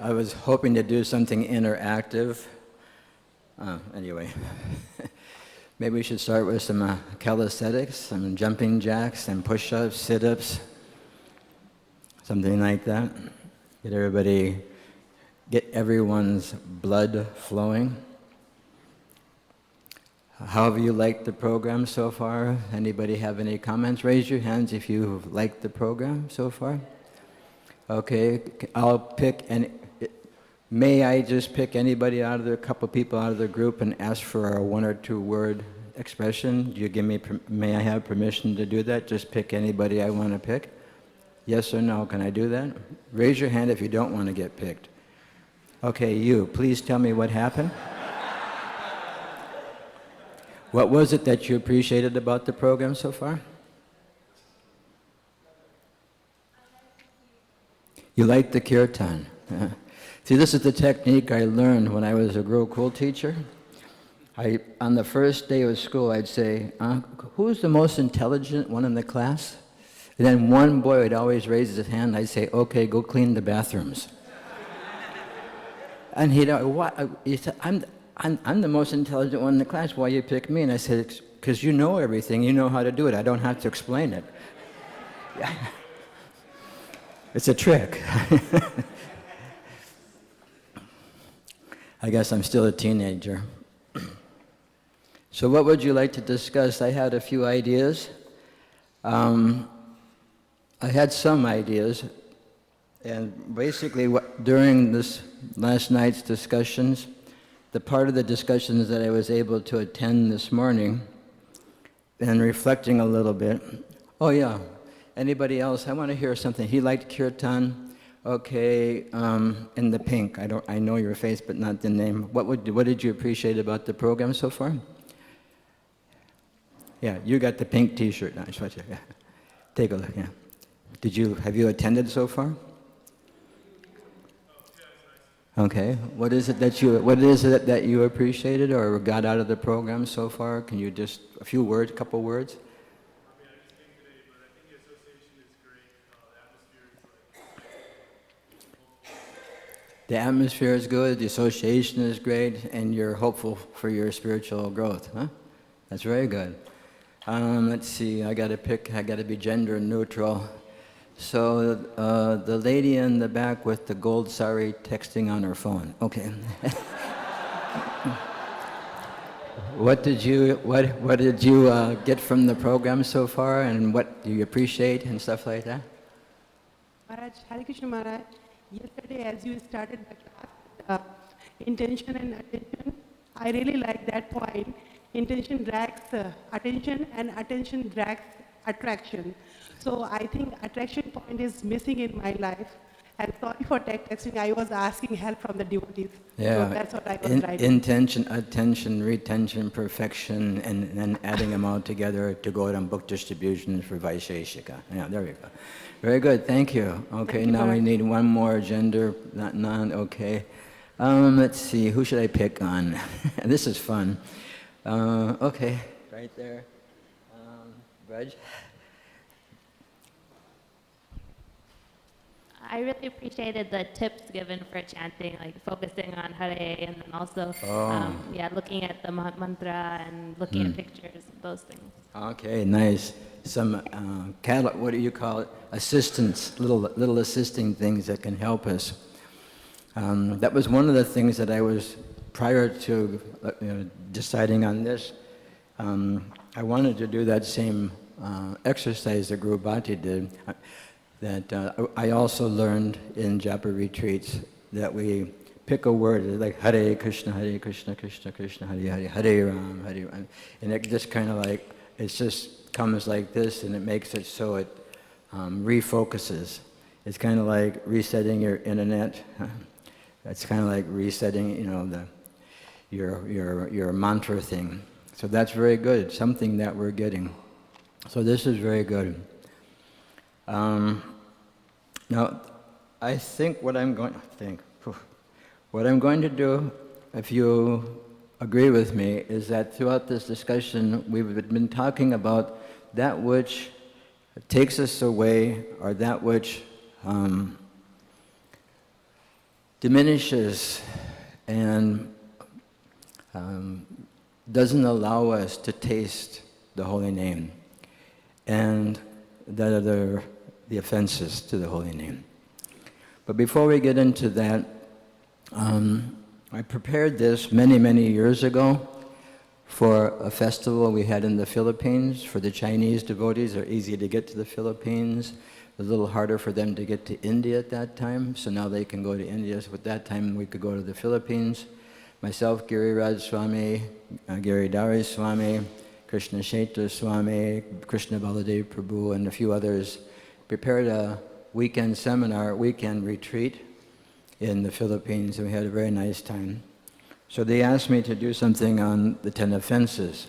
I was hoping to do something interactive. Anyway, maybe we should start with some calisthenics, some jumping jacks, some push-ups, sit-ups, something like that. Get everyone's blood flowing. How have you liked the program so far? Anybody have any comments? Raise your hands if you've liked the program so far. Okay, I'll pick, and may I just pick anybody out of a couple people out of the group and ask for a 1 or 2 word expression? Do you give me, may I have permission to do that? Just pick anybody I want to pick? Yes or no, can I do that? Raise your hand if you don't want to get picked. Okay, you, please tell me what happened. What was it that you appreciated about the program so far? You liked the kirtan. See, this is the technique I learned when I was a Gurukul teacher. On the first day of school, I'd say, who's the most intelligent one in the class? And then one boy would always raise his hand, and I'd say, okay, go clean the bathrooms. And he'd, what? He said, I'm the most intelligent one in the class, why you pick me? And I said, because you know everything, you know how to do it, I don't have to explain it. Yeah. It's a trick. I guess I'm still a teenager. So what would you like to discuss? I had a few ideas. I had some ideas, and basically during this last night's discussions, the part of the discussions that I was able to attend this morning, and reflecting a little bit, oh yeah, anybody else? I want to hear something. He liked kirtan. Okay, in the pink. I know your face, but not the name. What did you appreciate about the program so far? Yeah, you got the pink T-shirt. No, yeah. Take a look. Yeah. Have you attended so far? Okay. What is it that you appreciated or got out of the program so far? Can you just a couple words? The atmosphere is good, the association is great, and you're hopeful for your spiritual growth, huh? That's very good. Let's see, I gotta be gender neutral. So, the lady in the back with the gold sari texting on her phone, okay. What did you get from the program so far, and what do you appreciate and stuff like that? Maharaj, Hare Krishna Maharaj. Yesterday, as you started the class, intention and attention, I really like that point. Intention drags attention, and attention drags attraction. So I think attraction point is missing in my life. And sorry for texting, I was asking help from the devotees. Yeah, so that's what I was writing. Intention, attention, retention, perfection, and then adding them all together to go on book distributions for Vaisheshika. Yeah, there you go. Very good, thank you. Okay, now we need one more gender, okay. Let's see, who should I pick on? This is fun. Okay, right there. Raj? I really appreciated the tips given for chanting, like focusing on Hare, and then also, looking at the mantra and looking at pictures, those things. Okay, nice. Some what do you call it? Assistance, little assisting things that can help us. That was one of the things that I was, prior to deciding on this, I wanted to do that same exercise that Guru Bhatti did. That I also learned in Japa retreats, that we pick a word like Hare Krishna, Krishna Krishna, Hare Hare, Hare Ram, Hare Ram, and it just kind of like, it just comes like this, and it makes it so it refocuses. It's kind of like resetting your internet. It's kind of like resetting, your mantra thing. So that's very good, something that we're getting. So this is very good. Now, I think what I'm going to do, if you agree with me, is that throughout this discussion, we've been talking about that which takes us away, or that which diminishes and doesn't allow us to taste the holy name and the offenses to the holy name. But before we get into that, I prepared this many, many years ago for a festival we had in the Philippines for the Chinese devotees. They're easy to get to the Philippines. It was a little harder for them to get to India at that time, so now they can go to India. So at that time, we could go to the Philippines. Myself, Rtadhvaja Swami, Giridhari Swami, Krishna Kshetra Swami, Krishna Baladev Prabhu, and a few others prepared a weekend seminar, weekend retreat in the Philippines, and we had a very nice time. So they asked me to do something on the 10 offenses.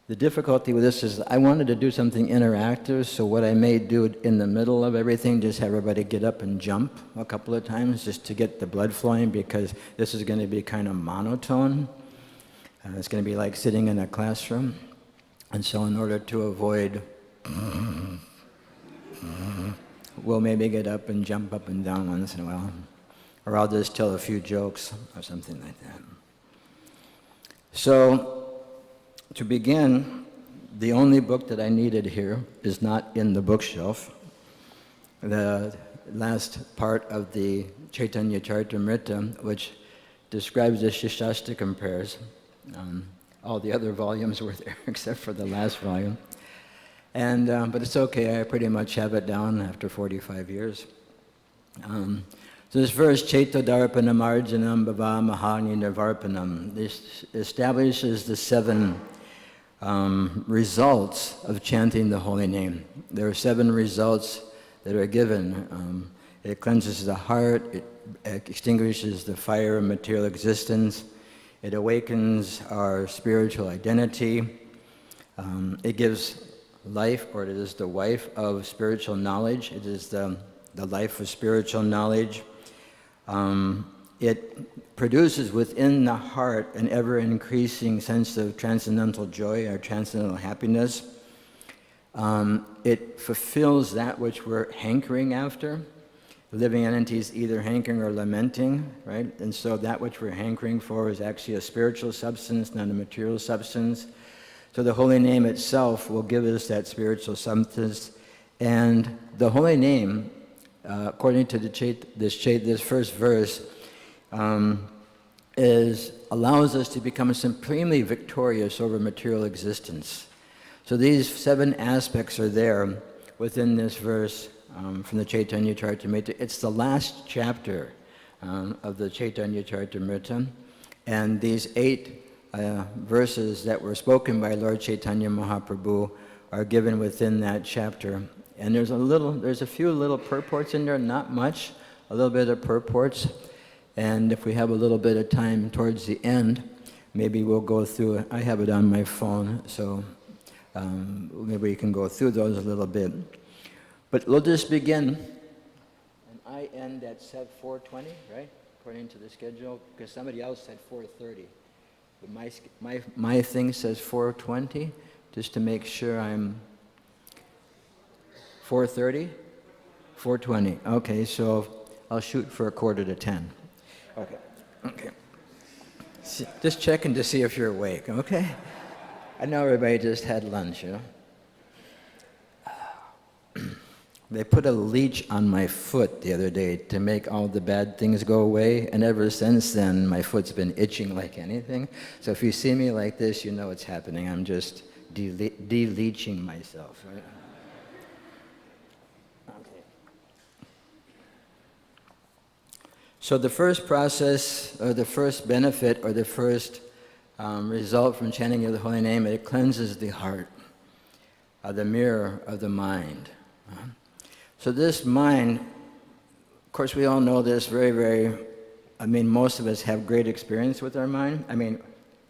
The difficulty with this is I wanted to do something interactive, so what I may do in the middle of everything, just have everybody get up and jump a couple of times just to get the blood flowing, because this is going to be kind of monotone. It's going to be like sitting in a classroom. And so in order to avoid, we'll maybe get up and jump up and down once in a while. Or I'll just tell a few jokes or something like that. So, to begin, the only book that I needed here is not in the bookshelf. The last part of the Chaitanya Charitamrita, which describes the Shishtastikam prayers. All the other volumes were there except for the last volume. And, but it's okay, I pretty much have it down after 45 years. So this verse, Chaito Darpanam Arjanam Bhava Mahani Nirvarpanam, this establishes the 7 results of chanting the holy name. There are 7 results that are given. It cleanses the heart, it extinguishes the fire of material existence, it awakens our spiritual identity, it gives life, or it is the wife of spiritual knowledge, it is the life of spiritual knowledge. It produces within the heart an ever-increasing sense of transcendental joy or transcendental happiness. It fulfills that which we're hankering after. Living entities either hankering or lamenting, right? And so that which we're hankering for is actually a spiritual substance, not a material substance. So the holy name itself will give us that spiritual substance. And the holy name, according to this first verse, allows us to become supremely victorious over material existence. So these 7 aspects are there within this verse from the Chaitanya Charitamrita. It's the last chapter of the Chaitanya Charitamrita, and these 8 verses that were spoken by Lord Chaitanya Mahaprabhu are given within that chapter. And there's a few little purports in there, not much, a little bit of purports. And if we have a little bit of time towards the end, maybe we'll go through it. I have it on my phone, so maybe we can go through those a little bit. But we'll just begin. And I end at 4:20, right? According to the schedule, because somebody else said 4:30. But my thing says 4:20, just to make sure I'm 4:30? 4:20. Okay, so I'll shoot for 9:45. Okay. Just checking to see if you're awake, okay? I know everybody just had lunch, you know? They put a leech on my foot the other day to make all the bad things go away, and ever since then, my foot's been itching like anything. So if you see me like this, you know what's happening. I'm just de-leeching myself, right? Okay. So the first process, or the first benefit, or the first result from chanting of the holy name, it cleanses the heart, the mirror of the mind. So this mind, of course we all know this most of us have great experience with our mind.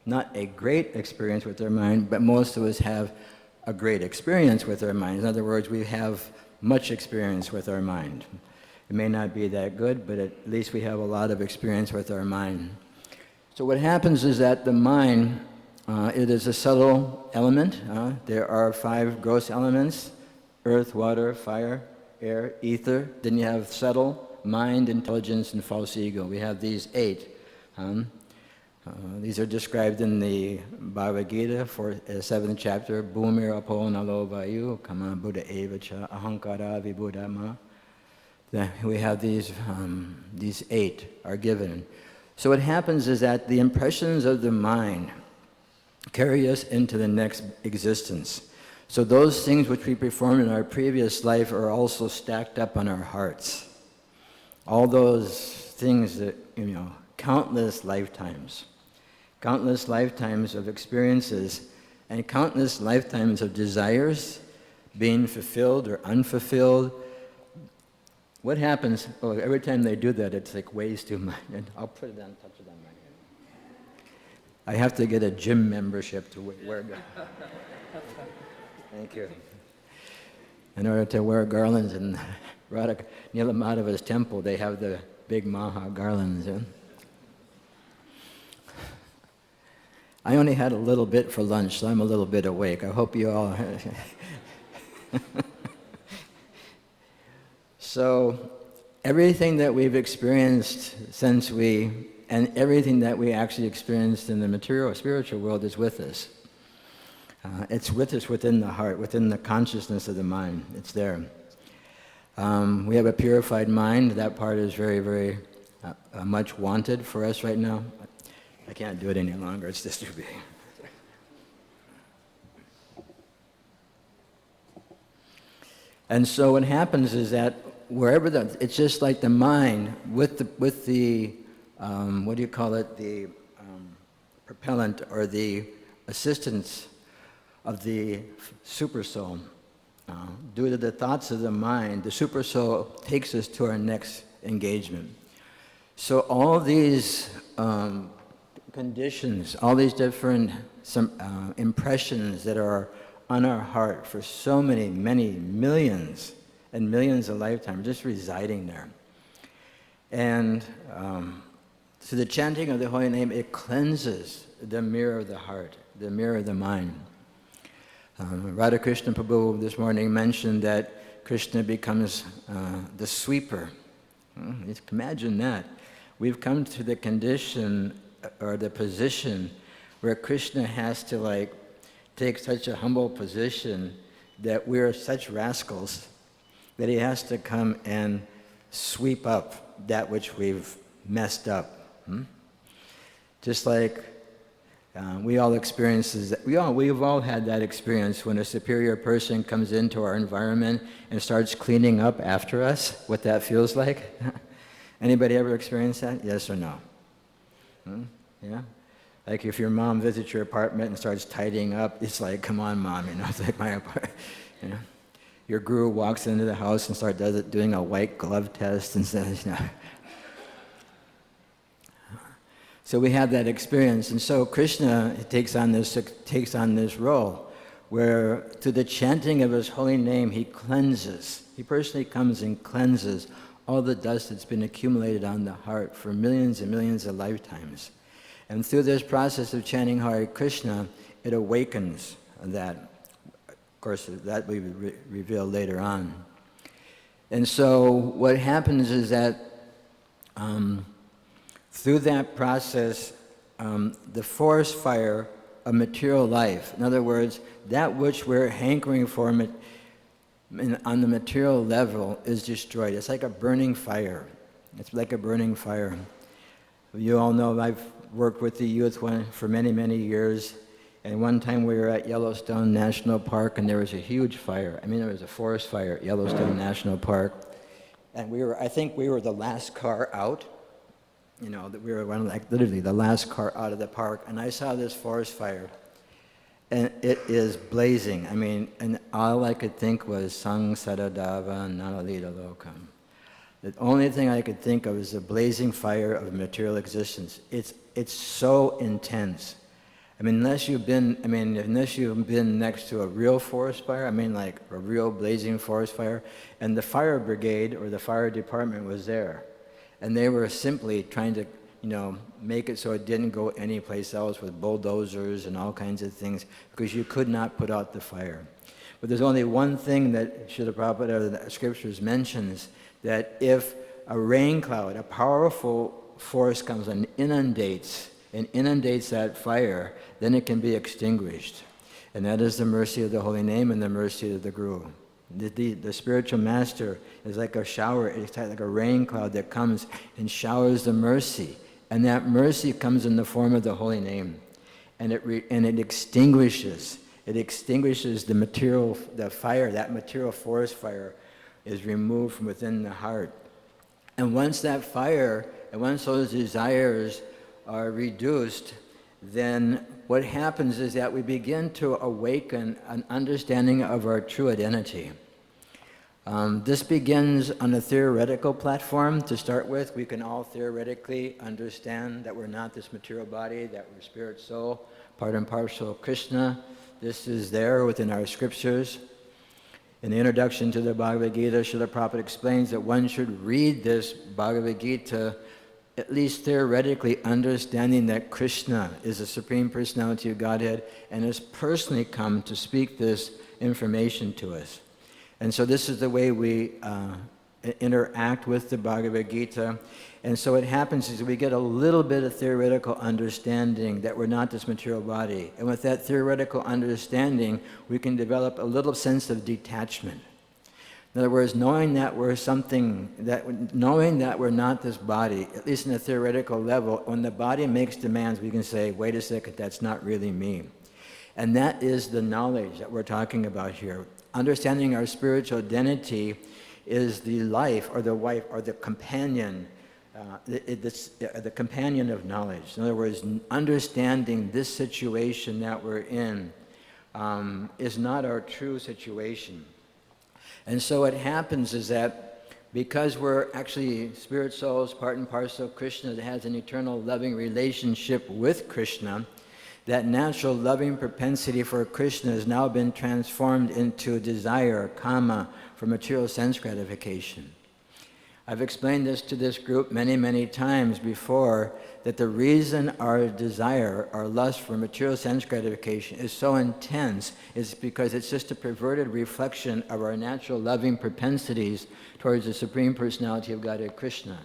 Not a great experience with our mind, but most of us have a great experience with our mind. In other words, we have much experience with our mind. It may not be that good, but at least we have a lot of experience with our mind. So what happens is that the mind, it is a subtle element. There are 5 gross elements: earth, water, fire, air, ether. Then you have subtle mind, intelligence, and false ego. We have these 8. These are described in the Bhagavad Gita, 7th chapter. Bhumir apo nalo vayu kama buddha evacha ahankara vibhuddhama. We have these 8 are given. So what happens is that the impressions of the mind carry us into the next existence. So those things which we performed in our previous life are also stacked up on our hearts. All those things that, countless lifetimes of experiences, and countless lifetimes of desires being fulfilled or unfulfilled. What happens, every time they do that, it's like ways too much. And I'll put it on, touch it on my hand. I have to get a gym membership to wear Thank you. In order to wear garlands in Nilamadava's temple, they have the big Maha garlands. I only had a little bit for lunch, so I'm a little bit awake. I hope you all... So, everything that we've experienced and everything that we actually experienced in the material, spiritual world is with us. It's with us within the heart, within the consciousness of the mind. It's there. We have a purified mind. That part is very, very much wanted for us right now. I can't do it any longer. It's just too big. And so what happens is that wherever it's just like the mind with the what do you call it? The propellant or the assistance of the supersoul. Due to the thoughts of the mind, the supersoul takes us to our next engagement. So all these conditions, all these different impressions that are on our heart for so many millions and millions of lifetimes, just residing there. And through the chanting of the holy name, it cleanses the mirror of the heart, the mirror of the mind. Radhakrishna Prabhu this morning mentioned that Krishna becomes the sweeper. Imagine that. We've come to the condition or the position where Krishna has to take such a humble position that we're such rascals that he has to come and sweep up that which we've messed up. Just like we've all had that experience when a superior person comes into our environment and starts cleaning up after us, what that feels like. Anybody ever experienced that? Yes or no? Yeah? Like if your mom visits your apartment and starts tidying up, it's like, come on, Mom, it's like my apartment. Your guru walks into the house and starts doing a white glove test and says, So we have that experience, and so Krishna takes on this role, where through the chanting of his holy name, he cleanses. He personally comes and cleanses all the dust that's been accumulated on the heart for millions and millions of lifetimes. And through this process of chanting Hare Krishna, it awakens that. Of course, that will be revealed later on. And so what happens is that through that process, the forest fire of material life, in other words, that which we're hankering for on the material level is destroyed. It's like a burning fire. It's like a burning fire. You all know I've worked with the youth for many, many years. And one time we were at Yellowstone National Park and there was a huge fire. There was a forest fire at Yellowstone National Park. And I think we were the last car out. That we were literally the last car out of the park. And I saw this forest fire. And it is blazing. And all I could think was Sang Saradava Nalalita Lokam. The only thing I could think of is the blazing fire of material existence. It's so intense. Unless you've been next to a real forest fire, like a real blazing forest fire, and the fire brigade or the fire department was there, and they were simply trying to, make it so it didn't go anyplace else with bulldozers and all kinds of things, because you could not put out the fire. But there's only one thing that Srila Prabhupada or the scriptures mentions, that if a rain cloud, a powerful force comes and inundates that fire, then it can be extinguished. And that is the mercy of the Holy Name and the mercy of the Guru. The spiritual master is like a shower, it's like a rain cloud that comes and showers the mercy. And that mercy comes in the form of the Holy Name. And it extinguishes the material, the fire, that material forest fire is removed from within the heart. And once that fire, and once those desires are reduced, then what happens is that we begin to awaken an understanding of our true identity. This begins on a theoretical platform to start with. We can all theoretically understand that we're not this material body, that we're spirit, soul, part and parcel of Krishna. This is there within our scriptures. In the introduction to the Bhagavad Gita, Srila Prabhupada explains that one should read this Bhagavad Gita at least theoretically understanding that Krishna is the Supreme Personality of Godhead and has personally come to speak this information to us. And so this is the way we interact with the Bhagavad Gita. And so what happens is we get a little bit of theoretical understanding that we're not this material body. And with that theoretical understanding, we can develop a little sense of detachment. In other words, knowing that we're knowing that we're not this body, at least in a theoretical level, when the body makes demands, we can say, wait a second, that's not really me. And that is the knowledge that we're talking about here. Understanding our spiritual identity is the life or the wife or the companion, the companion of knowledge. In other words, understanding this situation that we're in is not our true situation. And so what happens is that because we're actually spirit souls, part and parcel of Krishna that has an eternal loving relationship with Krishna, that natural loving propensity for Krishna has now been transformed into desire, kama, for material sense gratification. I've explained this to this group many, many times before, that the reason our desire, our lust for material sense gratification is so intense is because it's just a perverted reflection of our natural loving propensities towards the Supreme Personality of Godhead Krishna,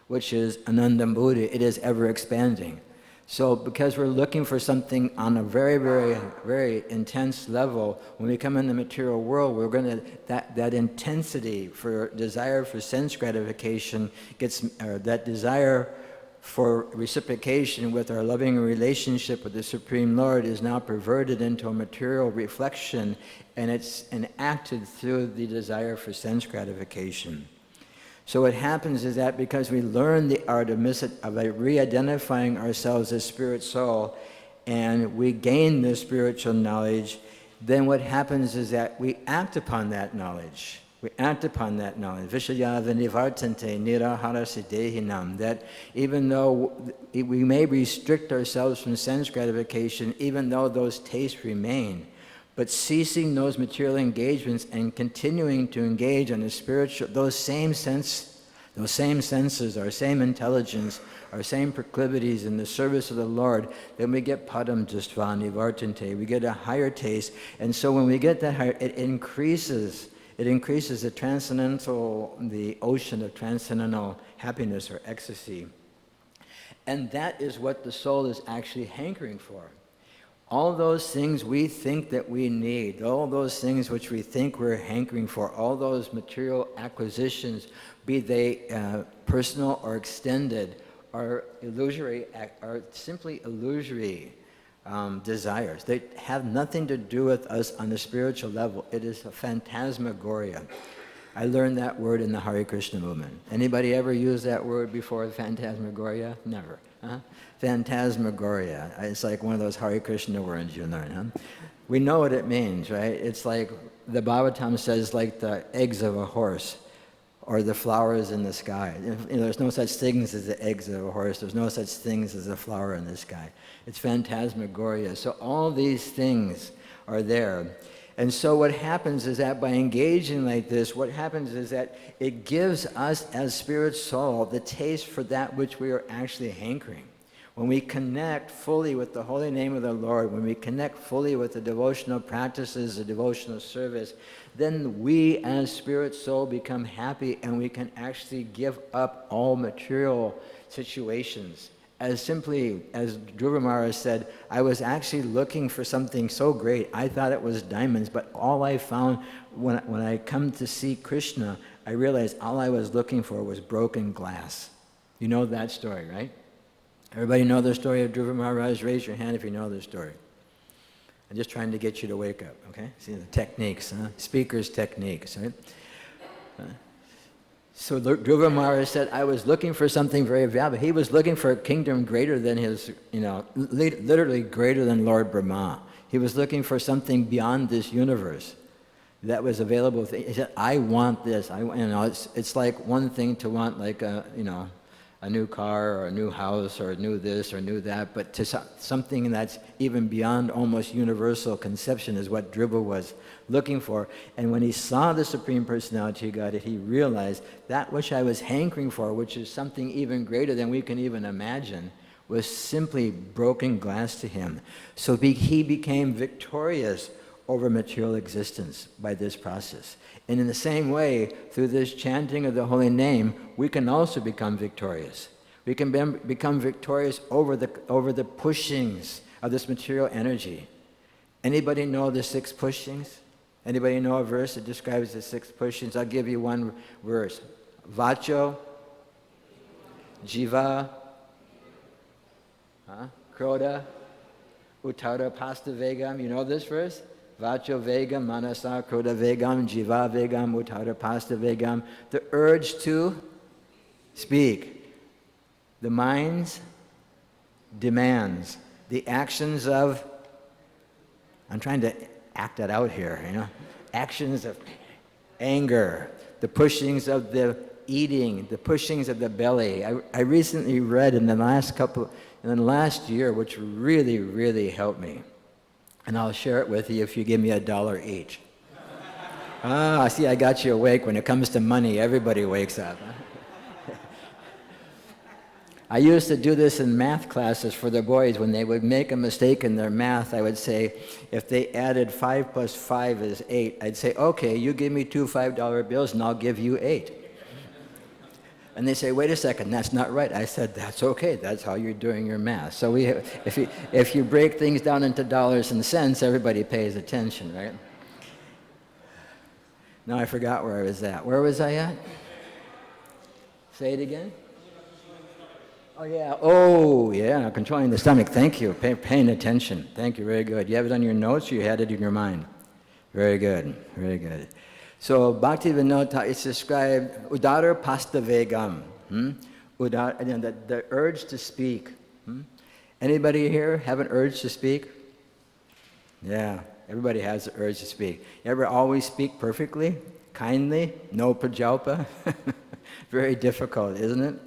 which is Anandam Buddha. It is ever expanding. So because we're looking for something on a very, very, very intense level, when we come in the material world, we're going to, that intensity for desire for sense gratification gets, that desire for reciprocation with our loving relationship with the Supreme Lord is now perverted into a material reflection, and it's enacted through the desire for sense gratification. So what happens is that because we learn the art of re-identifying ourselves as spirit soul, and we gain this spiritual knowledge, then what happens is that we act upon that knowledge. We act upon that knowledge. Vishayava nivartante nirahara siddhehinam. That even though we may restrict ourselves from sense gratification, even though those tastes remain, but ceasing those material engagements and continuing to engage on the spiritual, those same senses, our same intelligence, our same proclivities in the service of the Lord, then we get padam jastva nivartante. We get a higher taste, and so when we get that higher, it increases the ocean of transcendental happiness or ecstasy. And that is what the soul is actually hankering for. All those things we think that we need, all those things which we think we're hankering for, all those material acquisitions, be they personal or extended, are illusory, are simply illusory desires. They have nothing to do with us on the spiritual level. It is a phantasmagoria. I learned that word in the Hare Krishna movement. Anybody ever used that word before, phantasmagoria? Never. Huh? Phantasmagoria. It's like one of those Hare Krishna words you learn. Huh? We know what it means, right? It's like the Bhagavatam says, like the eggs of a horse or the flowers in the sky. There's no such things as the eggs of a horse. There's no such things as a flower in the sky. It's phantasmagoria. So all these things are there. And so what happens is that by engaging like this, what happens is that it gives us as spirit soul the taste for that which we are actually hankering. When we connect fully with the holy name of the Lord, when we connect fully with the devotional practices, the devotional service, then we as spirit soul become happy and we can actually give up all material situations. As simply as Dhruva Maharaj said, I was actually looking for something so great. I thought it was diamonds, but all I found when I come to see Krishna, I realized all I was looking for was broken glass. You know that story, right? Everybody know the story of Dhruva Maharaj? Raise your hand if you know the story. I'm just trying to get you to wake up, okay? See the techniques, huh? Speaker's techniques, right? So Dhruva Maharaj said, I was looking for something very valuable. He was looking for a kingdom greater than his, literally greater than Lord Brahma. He was looking for something beyond this universe that was available. He said, I want this. It's like one thing to want like a new car or a new house or a new this or new that, but to something that's even beyond almost universal conception is what Dhruva was looking for. And when he saw the Supreme Personality of Godhead, he realized that which I was hankering for, which is something even greater than we can even imagine, was simply broken glass to him. So he became victorious over material existence by this process. And in the same way, through this chanting of the holy name, we can also become victorious. We can become victorious over the pushings of this material energy. Anybody know the 6 pushings? Anybody know a verse that describes the 6 pushings? I'll give you one verse. Vacho, Jiva, Krodha, Uttara Pasta Vegam. You know this verse? Vacho Vegam, Manasa Krodha Vegam, Jiva Vegam, Uttara Pasta Vegam. The urge to speak. The mind's demands. The actions of, I'm trying to act that out here, actions of anger, the pushings of the eating, the pushings of the belly. I recently read in the last year, which really, really helped me. And I'll share it with you if you give me $1 each. See, I got you awake. When it comes to money, everybody wakes up. I used to do this in math classes for the boys. When they would make a mistake in their math, I would say, if they added 5 plus 5 is 8, I'd say, okay, you give me 2 $5 bills and I'll give you 8. And they say, wait a second, that's not right. I said, that's okay, that's how you're doing your math. So if you break things down into dollars and cents, everybody pays attention, right? Now I forgot where I was at. Where was I at? Say it again. Oh yeah, controlling the stomach. Thank you, paying attention. Thank you, very good. You have it on your notes or you had it in your mind? Very good, very good. So Bhaktivinoda, it's described, Udara Pasta Vegam, the urge to speak. Anybody here have an urge to speak? Yeah, everybody has the urge to speak. You ever always speak perfectly, kindly, no prajalpa? Very difficult, isn't it?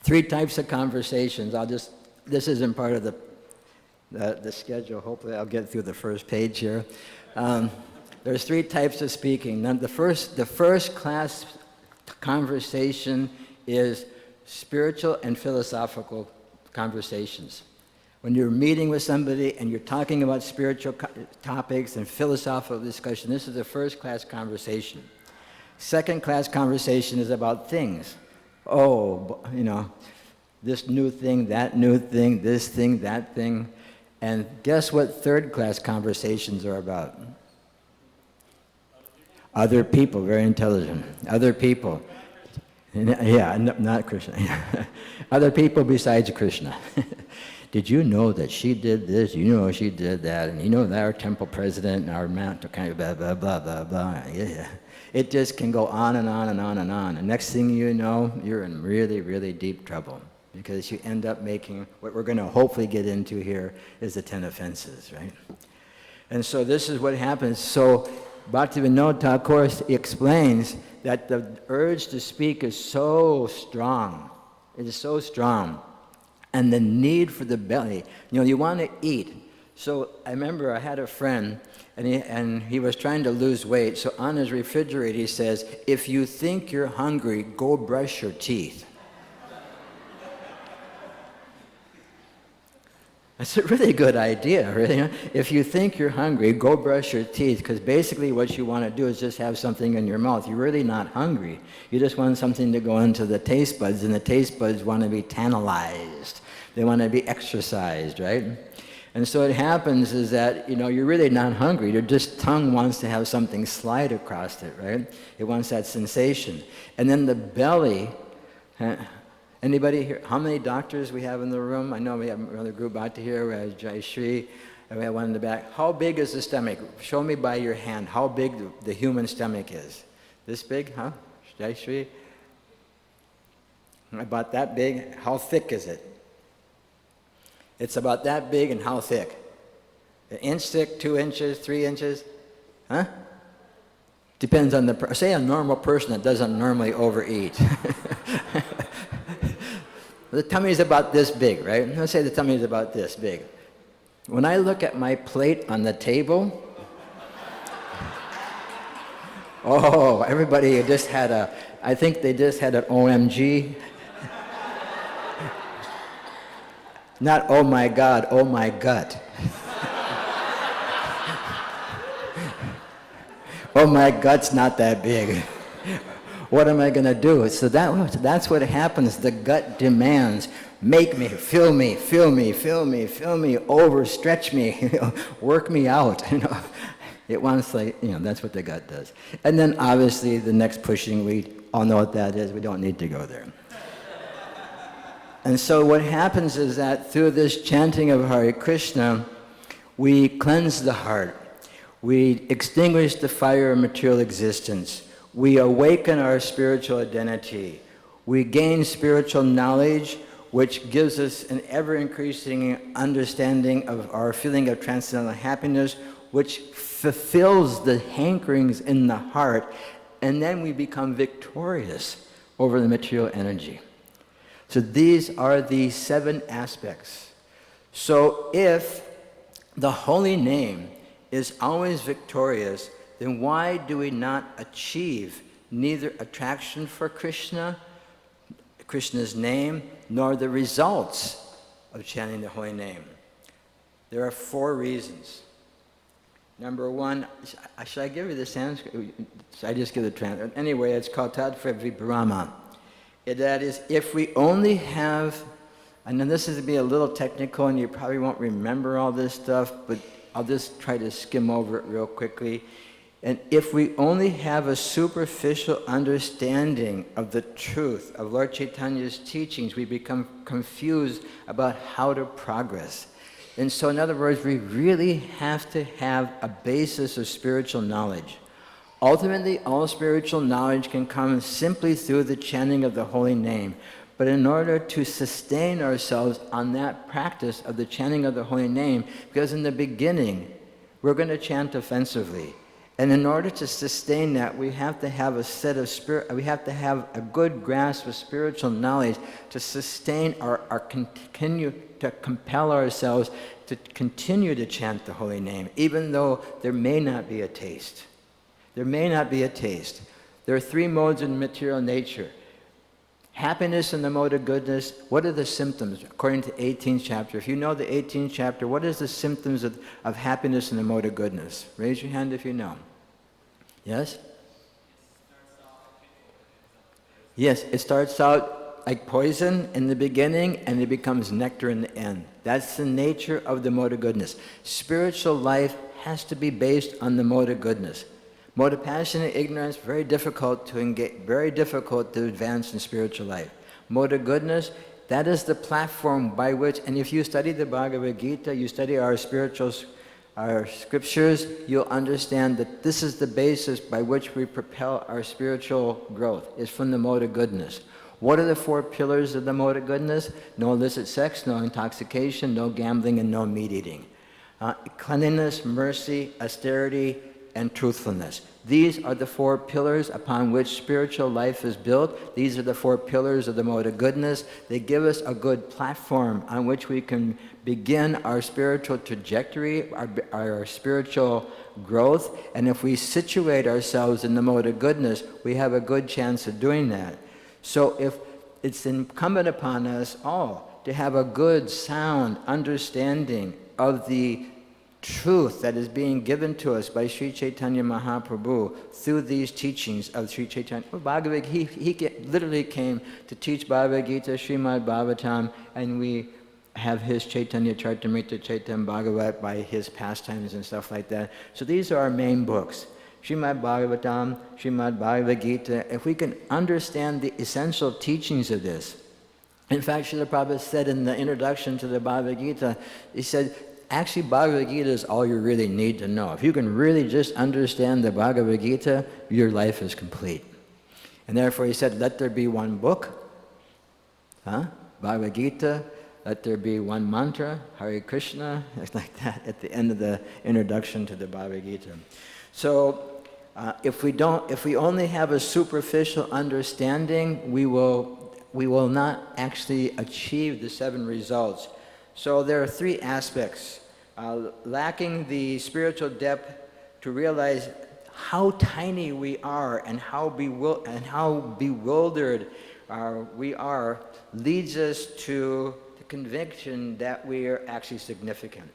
3 types of conversations. This isn't part of the schedule. Hopefully I'll get through the first page here. There's 3 types of speaking. Now, the first class conversation is spiritual and philosophical conversations. When you're meeting with somebody and you're talking about spiritual topics and philosophical discussion, this is the first class conversation. Second class conversation is about things. This new thing, that new thing, this thing, that thing. And guess what third class conversations are about? Other people, very intelligent. Other people. Yeah, not Krishna. Other people besides Krishna. Did you know that she did this? You know she did that. And you know that our temple president and our mount kind of blah, blah, blah, blah, blah. Yeah. It just can go on and on and on and on. And next thing you know, you're in really, really deep trouble. Because you end up making, what we're going to hopefully get into here is the 10 offenses, right? And so this is what happens. So Bhaktivinoda Thakur explains that the urge to speak is so strong. It is so strong. And the need for the belly. You want to eat. So I remember I had a friend, and he was trying to lose weight. So on his refrigerator he says, if you think you're hungry, go brush your teeth. It's a really good idea, really. If you think you're hungry, go brush your teeth, because basically what you want to do is just have something in your mouth. You're really not hungry. You just want something to go into the taste buds, and the taste buds want to be tantalized. They want to be exercised, right? And so it happens is that, you're really not hungry. Your just tongue wants to have something slide across it, right? It wants that sensation. And then the belly, anybody here? How many doctors we have in the room? I know we have another group out to here. We have Jai Shri, and we have one in the back. How big is the stomach? Show me by your hand how big the human stomach is. This big, huh? Jai Shri? About that big. How thick is it? It's about that big, and how thick? An inch thick, 2 inches, 3 inches? Huh? Depends on the say a normal person that doesn't normally overeat. The tummy is about this big, right? Let's say the tummy is about this big. When I look at my plate on the table, oh, everybody just had I think they just had an OMG. Not oh my God, oh my gut. Oh my gut's not that big. What am I going to do? So that's what happens. The gut demands, make me, fill me, fill me, fill me, fill me, overstretch me, work me out. It wants that's what the gut does. And then obviously the next pushing, we all know what that is. We don't need to go there. And so what happens is that through this chanting of Hare Krishna, we cleanse the heart. We extinguish the fire of material existence. We awaken our spiritual identity. We gain spiritual knowledge, which gives us an ever-increasing understanding of our feeling of transcendental happiness, which fulfills the hankerings in the heart, and then we become victorious over the material energy. So these are the 7 aspects. So if the holy name is always victorious, then why do we not achieve neither attraction for Krishna, Krishna's name, nor the results of chanting the holy name? There are 4 reasons. Number 1, should I give you the Sanskrit? Should I just give the translation? Anyway, it's called Rtadhvaja Swami. That is, if we only have, I know this is going to be a little technical and you probably won't remember all this stuff, but I'll just try to skim over it real quickly. And if we only have a superficial understanding of the truth of Lord Chaitanya's teachings, we become confused about how to progress. And so in other words, we really have to have a basis of spiritual knowledge. Ultimately, all spiritual knowledge can come simply through the chanting of the holy name. But in order to sustain ourselves on that practice of the chanting of the holy name, because in the beginning, we're going to chant offensively. And in order to sustain that, we have to have we have to have a good grasp of spiritual knowledge to sustain continue to compel ourselves to continue to chant the holy name, even though there may not be a taste. There may not be a taste. There are 3 modes in material nature. Happiness in the mode of goodness. What are the symptoms? According to 18th chapter. If you know the 18th chapter, what is the symptoms of happiness in the mode of goodness? Raise your hand if you know. Yes? Yes, it starts out like poison in the beginning and it becomes nectar in the end. That's the nature of the mode of goodness. Spiritual life has to be based on the mode of goodness. Mode of passion and ignorance, very difficult to engage, very difficult to advance in spiritual life. Mode of goodness, that is the platform by which, and if you study the Bhagavad Gita, you study our scriptures, you'll understand that this is the basis by which we propel our spiritual growth, is from the mode of goodness. What are the 4 pillars of the mode of goodness? No illicit sex, no intoxication, no gambling, and no meat eating. Cleanliness, mercy, austerity, and truthfulness. These are the 4 pillars upon which spiritual life is built. These are the 4 pillars of the mode of goodness. They give us a good platform on which we can begin our spiritual trajectory, our spiritual growth. And if we situate ourselves in the mode of goodness, we have a good chance of doing that. So if it's incumbent upon us all to have a good, sound understanding of the truth that is being given to us by Sri Chaitanya Mahaprabhu through these teachings of Sri Chaitanya. Bhagavad Gita, he literally came to teach Bhagavad Gita, Srimad Bhagavatam, and we have his Chaitanya Charitamrita, Chaitanya Bhagavat by his pastimes and stuff like that. So these are our main books. Srimad Bhagavatam, Srimad Bhagavad Gita. If we can understand the essential teachings of this. In fact, Srila Prabhupada said in the introduction to the Bhagavad Gita, he said, actually Bhagavad Gita is all you really need to know. If you can really just understand the Bhagavad Gita, your life is complete. And therefore he said, let there be one book, Bhagavad Gita, let there be one mantra, Hare Krishna, like that at the end of the introduction to the Bhagavad Gita. So if we only have a superficial understanding, we will not actually achieve the 7 results. So there are 3 aspects. Lacking the spiritual depth to realize how tiny we are and how bewildered we are leads us to the conviction that we are actually significant.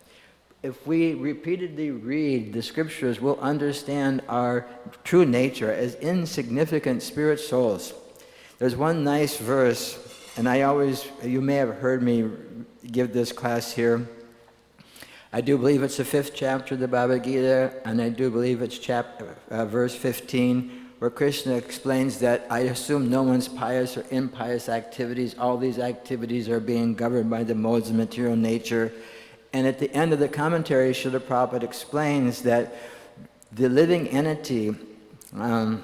If we repeatedly read the scriptures, we'll understand our true nature as insignificant spirit souls. There's one nice verse, and you may have heard me give this class here. I do believe it's the 5th chapter of the Bhagavad Gita, and I do believe it's verse 15, where Krishna explains that I assume no one's pious or impious activities, all these activities are being governed by the modes of material nature. And at the end of the commentary, Srila Prabhupada explains that the living entity, due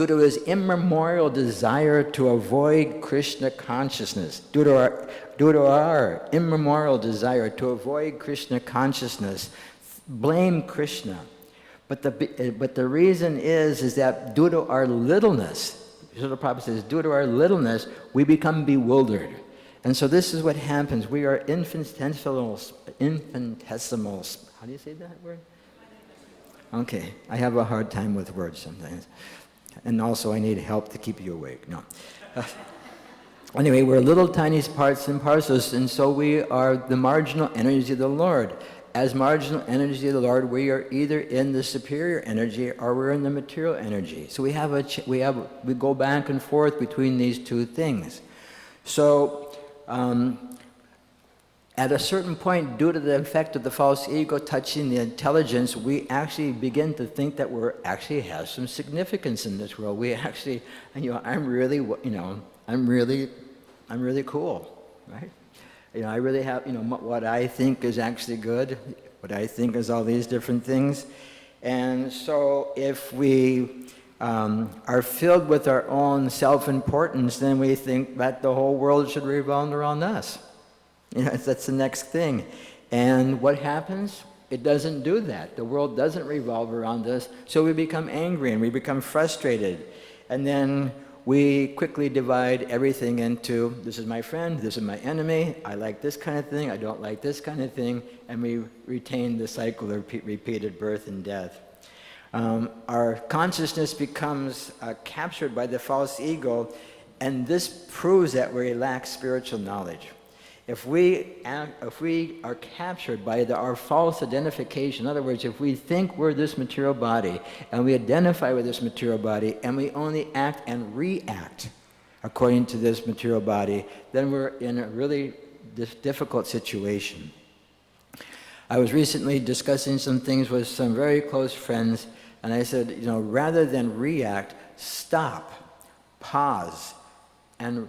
to his immemorial desire to avoid Krishna consciousness, due to our immemorial desire to avoid Krishna consciousness, blame Krishna. But the reason is that due to our littleness, Srila Prabhupada says, due to our littleness, we become bewildered. And so this is what happens. We are infinitesimals. How do you say that word? Okay, I have a hard time with words sometimes. And also I need help to keep you awake. No. Anyway, we're little tiny parts and parcels, and so we are the marginal energy of the Lord. As marginal energy of the Lord, we are either in the superior energy or we're in the material energy. So we go back and forth between these 2 things. So at a certain point, due to the effect of the false ego touching the intelligence, we actually begin to think that we're actually have some significance in this world. We actually, I'm really cool, right? I really have, what I think is actually good, what I think is all these different things. And so if we are filled with our own self-importance, then we think that the whole world should revolve around us. That's the next thing. And what happens? It doesn't do that. The world doesn't revolve around us, so we become angry and we become frustrated. And then we quickly divide everything into, this is my friend, this is my enemy, I like this kind of thing, I don't like this kind of thing, and we retain the cycle of repeated birth and death. Our consciousness becomes captured by the false ego, and this proves that we lack spiritual knowledge. If we are captured by our false identification, in other words, if we think we're this material body, and we identify with this material body, and we only act and react according to this material body, then we're in a really difficult situation. I was recently discussing some things with some very close friends, and I said, rather than react, stop, pause, and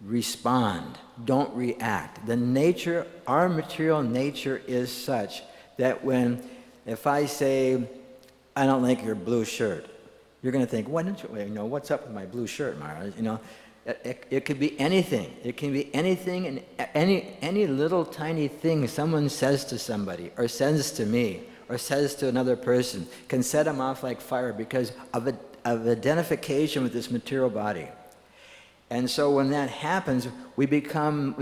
respond. Don't react. Our material nature is such that if I say, I don't like your blue shirt, you're going to think, what's up with my blue shirt, Mara? It could be anything. It can be anything, and any little tiny thing someone says to somebody, or says to me, or says to another person, can set them off like fire because of identification with this material body. And so when that happens, we become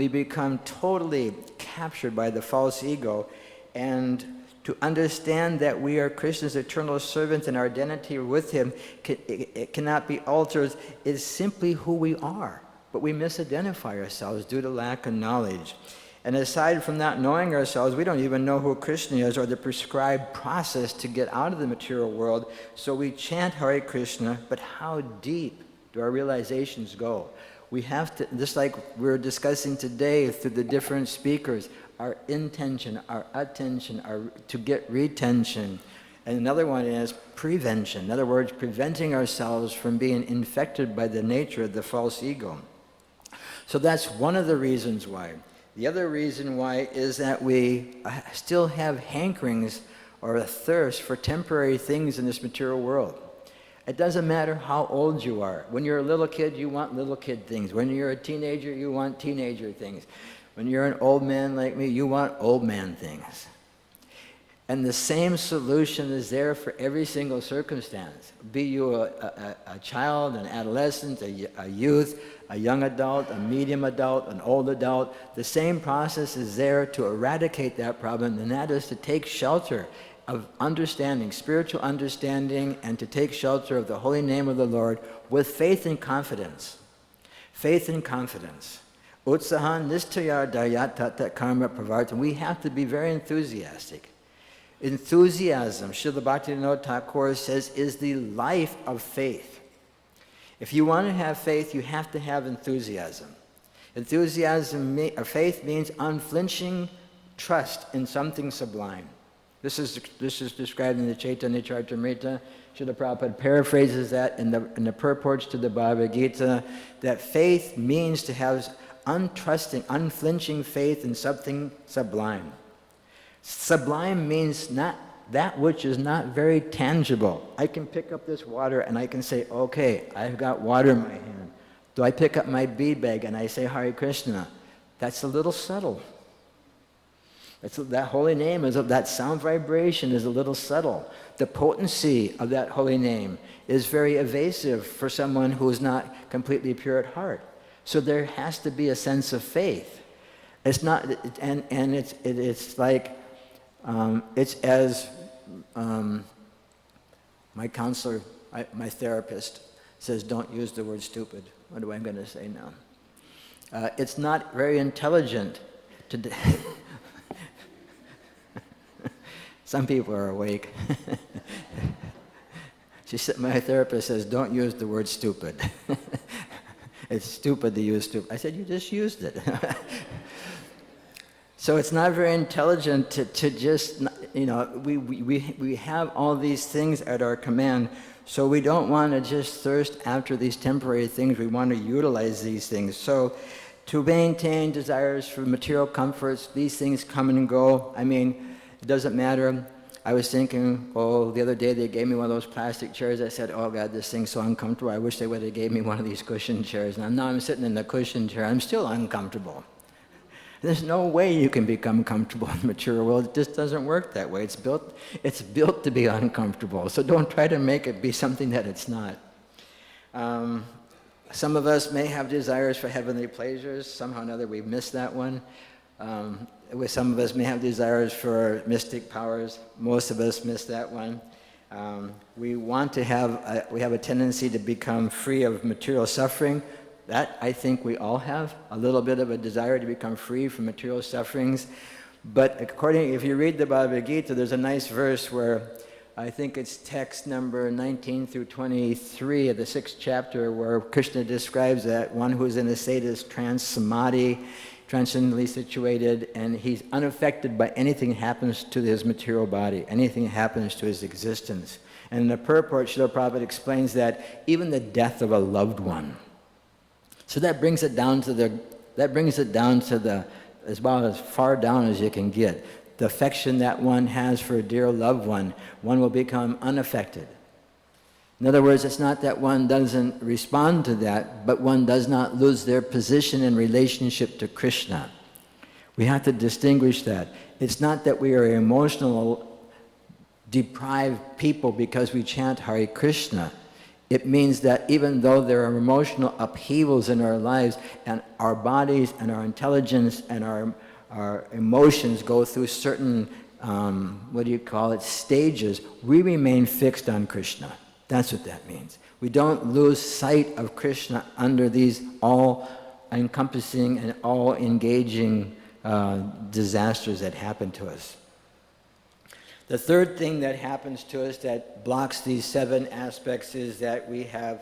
totally captured by the false ego, and To understand that we are Krishna's eternal servants and our identity with him, it cannot be altered, is simply who we are. But we misidentify ourselves due to lack of knowledge. And aside from not knowing ourselves, we don't even know who Krishna is or the prescribed process to get out of the material world. So we chant Hare Krishna, but how deep do our realizations go? We have to, just like we're discussing today through the different speakers, our intention, our attention, to get retention. And another one is prevention. In other words, preventing ourselves from being infected by the nature of the false ego. So that's one of the reasons why. The other reason why is that we still have hankerings or a thirst for temporary things in this material world. It doesn't matter how old you are. When you're a little kid, you want little kid things. When you're a teenager, you want teenager things. When you're an old man like me, you want old man things. And the same solution is there for every single circumstance. Be you a child, an adolescent, a youth, a young adult, a medium adult, an old adult. The same process is there to eradicate that problem, and that is to take shelter of understanding, spiritual understanding, and to take shelter of the holy name of the Lord with faith and confidence. Faith and confidence. Utsahan nishtaya dayat tat karma pravartan. We have to be very enthusiastic. Enthusiasm, Srila Bhaktivinoda Thakur says, is the life of faith. If you want to have faith, you have to have enthusiasm. Enthusiasm, or faith, means unflinching trust in something sublime. This is described in the Chaitanya Charitamrita. Srila Prabhupada paraphrases that in the purports to the Bhagavad Gita, that faith means to have untrusting, unflinching faith in something sublime. Sublime means not that which is not very tangible. I can pick up this water and I can say, okay, I've got water in my hand. Do I pick up my bead bag and I say Hare Krishna? That's a little subtle. That holy name, that sound vibration is a little subtle. The potency of that holy name is very evasive for someone who is not completely pure at heart. So there has to be a sense of faith. It's not, and it's like, it's as my counselor, my therapist says, don't use the word stupid. What am I going to say now? It's not very intelligent to... Some people are awake. My therapist says, don't use the word stupid. It's stupid to use stupid. I said, you just used it. So it's not very intelligent to just, we have all these things at our command, so we don't want to just thirst after these temporary things. We want to utilize these things. So to maintain desires for material comforts, these things come and go. I mean, it doesn't matter. I was thinking, the other day they gave me one of those plastic chairs. I said, oh God, this thing's so uncomfortable. I wish they would have gave me one of these cushion chairs. Now I'm sitting in the cushion chair. I'm still uncomfortable. There's no way you can become comfortable in the material world. It just doesn't work that way. It's built to be uncomfortable. So don't try to make it be something that it's not. Some of us may have desires for heavenly pleasures. Somehow or another we've missed that one. Some of us may have desires for mystic powers. Most of us miss that one. We have a tendency to become free of material suffering. That, I think we all have, a little bit of a desire to become free from material sufferings. But if you read the Bhagavad Gita, there's a nice verse where, I think it's text number 19 through 23 of the 6th chapter, where Krishna describes that one who's in a state of trance samadhi, transcendently situated, and he's unaffected by anything that happens to his material body, anything that happens to his existence. And in the purport, Srila Prabhupada explains that even the death of a loved one. So that brings it down to as well as far down as you can get. The affection that one has for a dear loved one will become unaffected. In other words, it's not that one doesn't respond to that, but one does not lose their position in relationship to Krishna. We have to distinguish that. It's not that we are emotional, deprived people because we chant Hare Krishna. It means that even though there are emotional upheavals in our lives, and our bodies and our intelligence and our emotions go through certain stages, we remain fixed on Krishna. That's what that means. We don't lose sight of Krishna under these all-encompassing and all-engaging disasters that happen to us. The third thing that happens to us that blocks these 7 aspects is that we have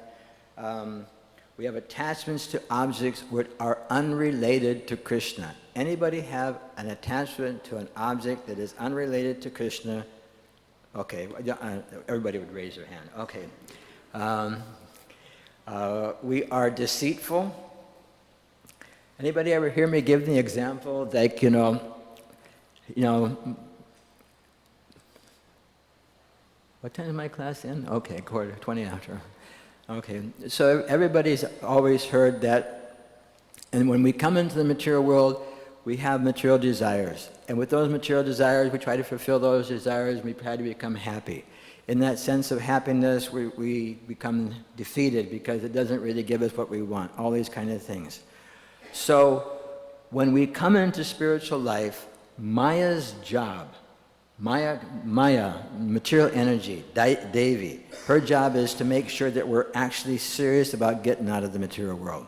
attachments to objects which are unrelated to Krishna. Anybody have an attachment to an object that is unrelated to Krishna? Okay, everybody would raise their hand. Okay. We are deceitful. Anybody ever hear me give the example, like, what time is my class in? Okay, 20 after. Okay, so everybody's always heard that, and when we come into the material world, we have material desires. And with those material desires, we try to fulfill those desires, and we try to become happy. In that sense of happiness, we become defeated because it doesn't really give us what we want, all these kind of things. So when we come into spiritual life, Maya's job, Maya, material energy, Devi, her job is to make sure that we're actually serious about getting out of the material world.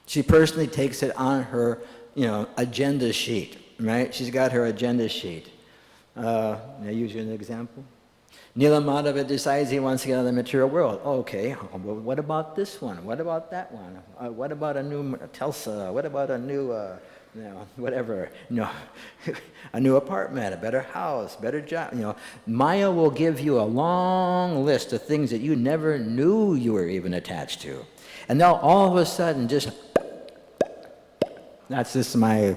She personally takes it on her, agenda sheet, right? She's got her agenda sheet. May I use you as an example? Nila Madhava decides he wants to get out of the material world. Okay, well, what about this one? What about that one? What about a new Telsa? What about a new, whatever, a new apartment, a better house, better job? Maya will give you a long list of things that you never knew you were even attached to. And now all of a sudden that's just my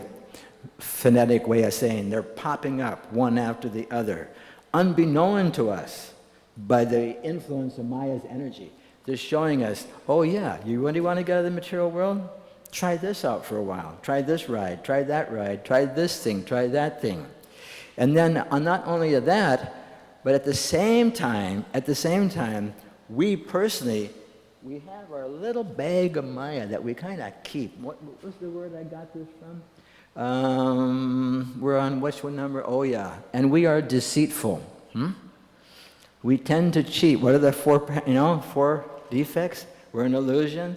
phonetic way of saying, they're popping up one after the other, unbeknown to us by the influence of Maya's energy. They're showing us, oh yeah, you really want to get out of the material world? Try this out for a while. Try this ride, try that ride, try this thing, try that thing. And then not only that, but at the same time, we personally, we have our little bag of Maya that we kind of keep. What was the word I got this from? We're on which one number? Oh yeah. And we are deceitful. We tend to cheat. What are the 4 defects? We're an illusion.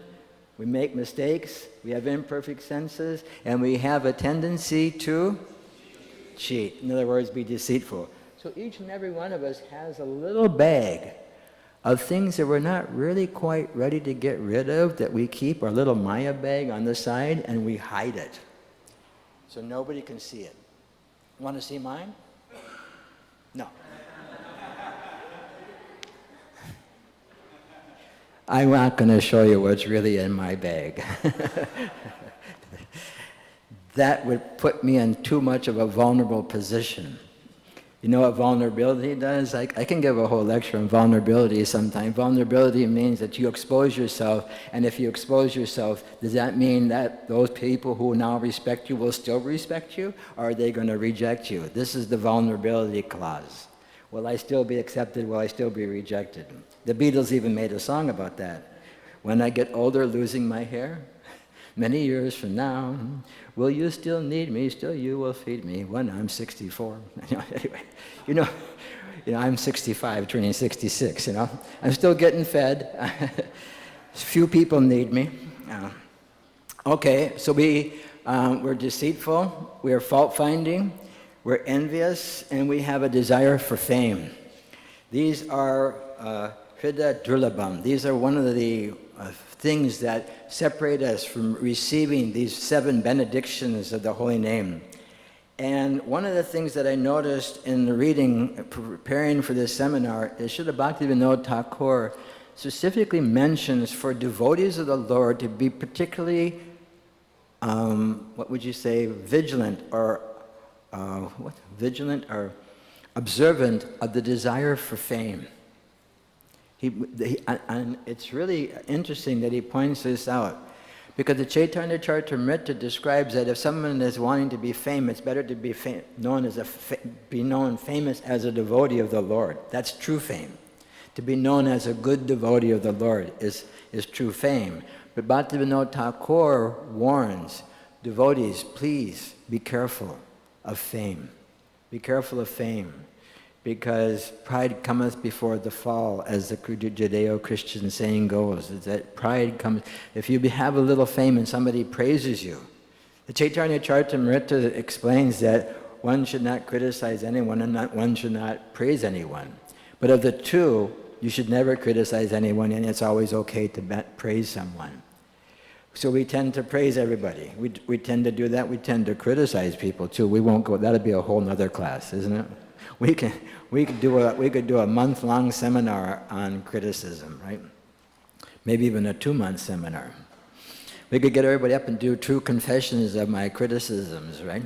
We make mistakes. We have imperfect senses. And we have a tendency to cheat. In other words, be deceitful. So each and every one of us has a little bag of things that we're not really quite ready to get rid of, that we keep our little Maya bag on the side and we hide it. So nobody can see it. Want to see mine? No. I'm not going to show you what's really in my bag. That would put me in too much of a vulnerable position. You know what vulnerability does? I can give a whole lecture on vulnerability sometime. Vulnerability means that you expose yourself, and if you expose yourself, does that mean that those people who now respect you will still respect you, or are they going to reject you? This is the vulnerability clause. Will I still be accepted? Will I still be rejected? The Beatles even made a song about that. When I get older, losing my hair, many years from now, will you still need me? Still you will feed me when I'm 64. Anyway, I'm 65, turning 66, I'm still getting fed. Few people need me. Okay, so we're deceitful, we're fault-finding, we're envious, and we have a desire for fame. These are Hrida Durlabham. These are one of the things that separate us from receiving these 7 benedictions of the holy name. And one of the things that I noticed in the reading, preparing for this seminar, is Srila Bhaktivinoda Thakur specifically mentions for devotees of the Lord to be particularly, vigilant or observant of the desire for fame. And it's really interesting that he points this out, because the Chaitanya Charitamrita describes that if someone is wanting to be famous, it's better to be known famous as a devotee of the Lord. That's true fame. To be known as a good devotee of the Lord is true fame. But Bhaktivinoda Thakur warns devotees, please be careful of fame. Be careful of fame, because pride cometh before the fall, as the Judeo-Christian saying goes, is that pride comes, if you have a little fame and somebody praises you. The Chaitanya Charitamrita explains that one should not criticize anyone and one should not praise anyone. But of the two, you should never criticize anyone, and it's always okay to praise someone. So we tend to praise everybody. We tend to do that. We tend to criticize people too. We won't go, that'll be a whole nother class, isn't it? We could do a month-long seminar on criticism, right? Maybe even a 2-month seminar. We could get everybody up and do true confessions of my criticisms, right?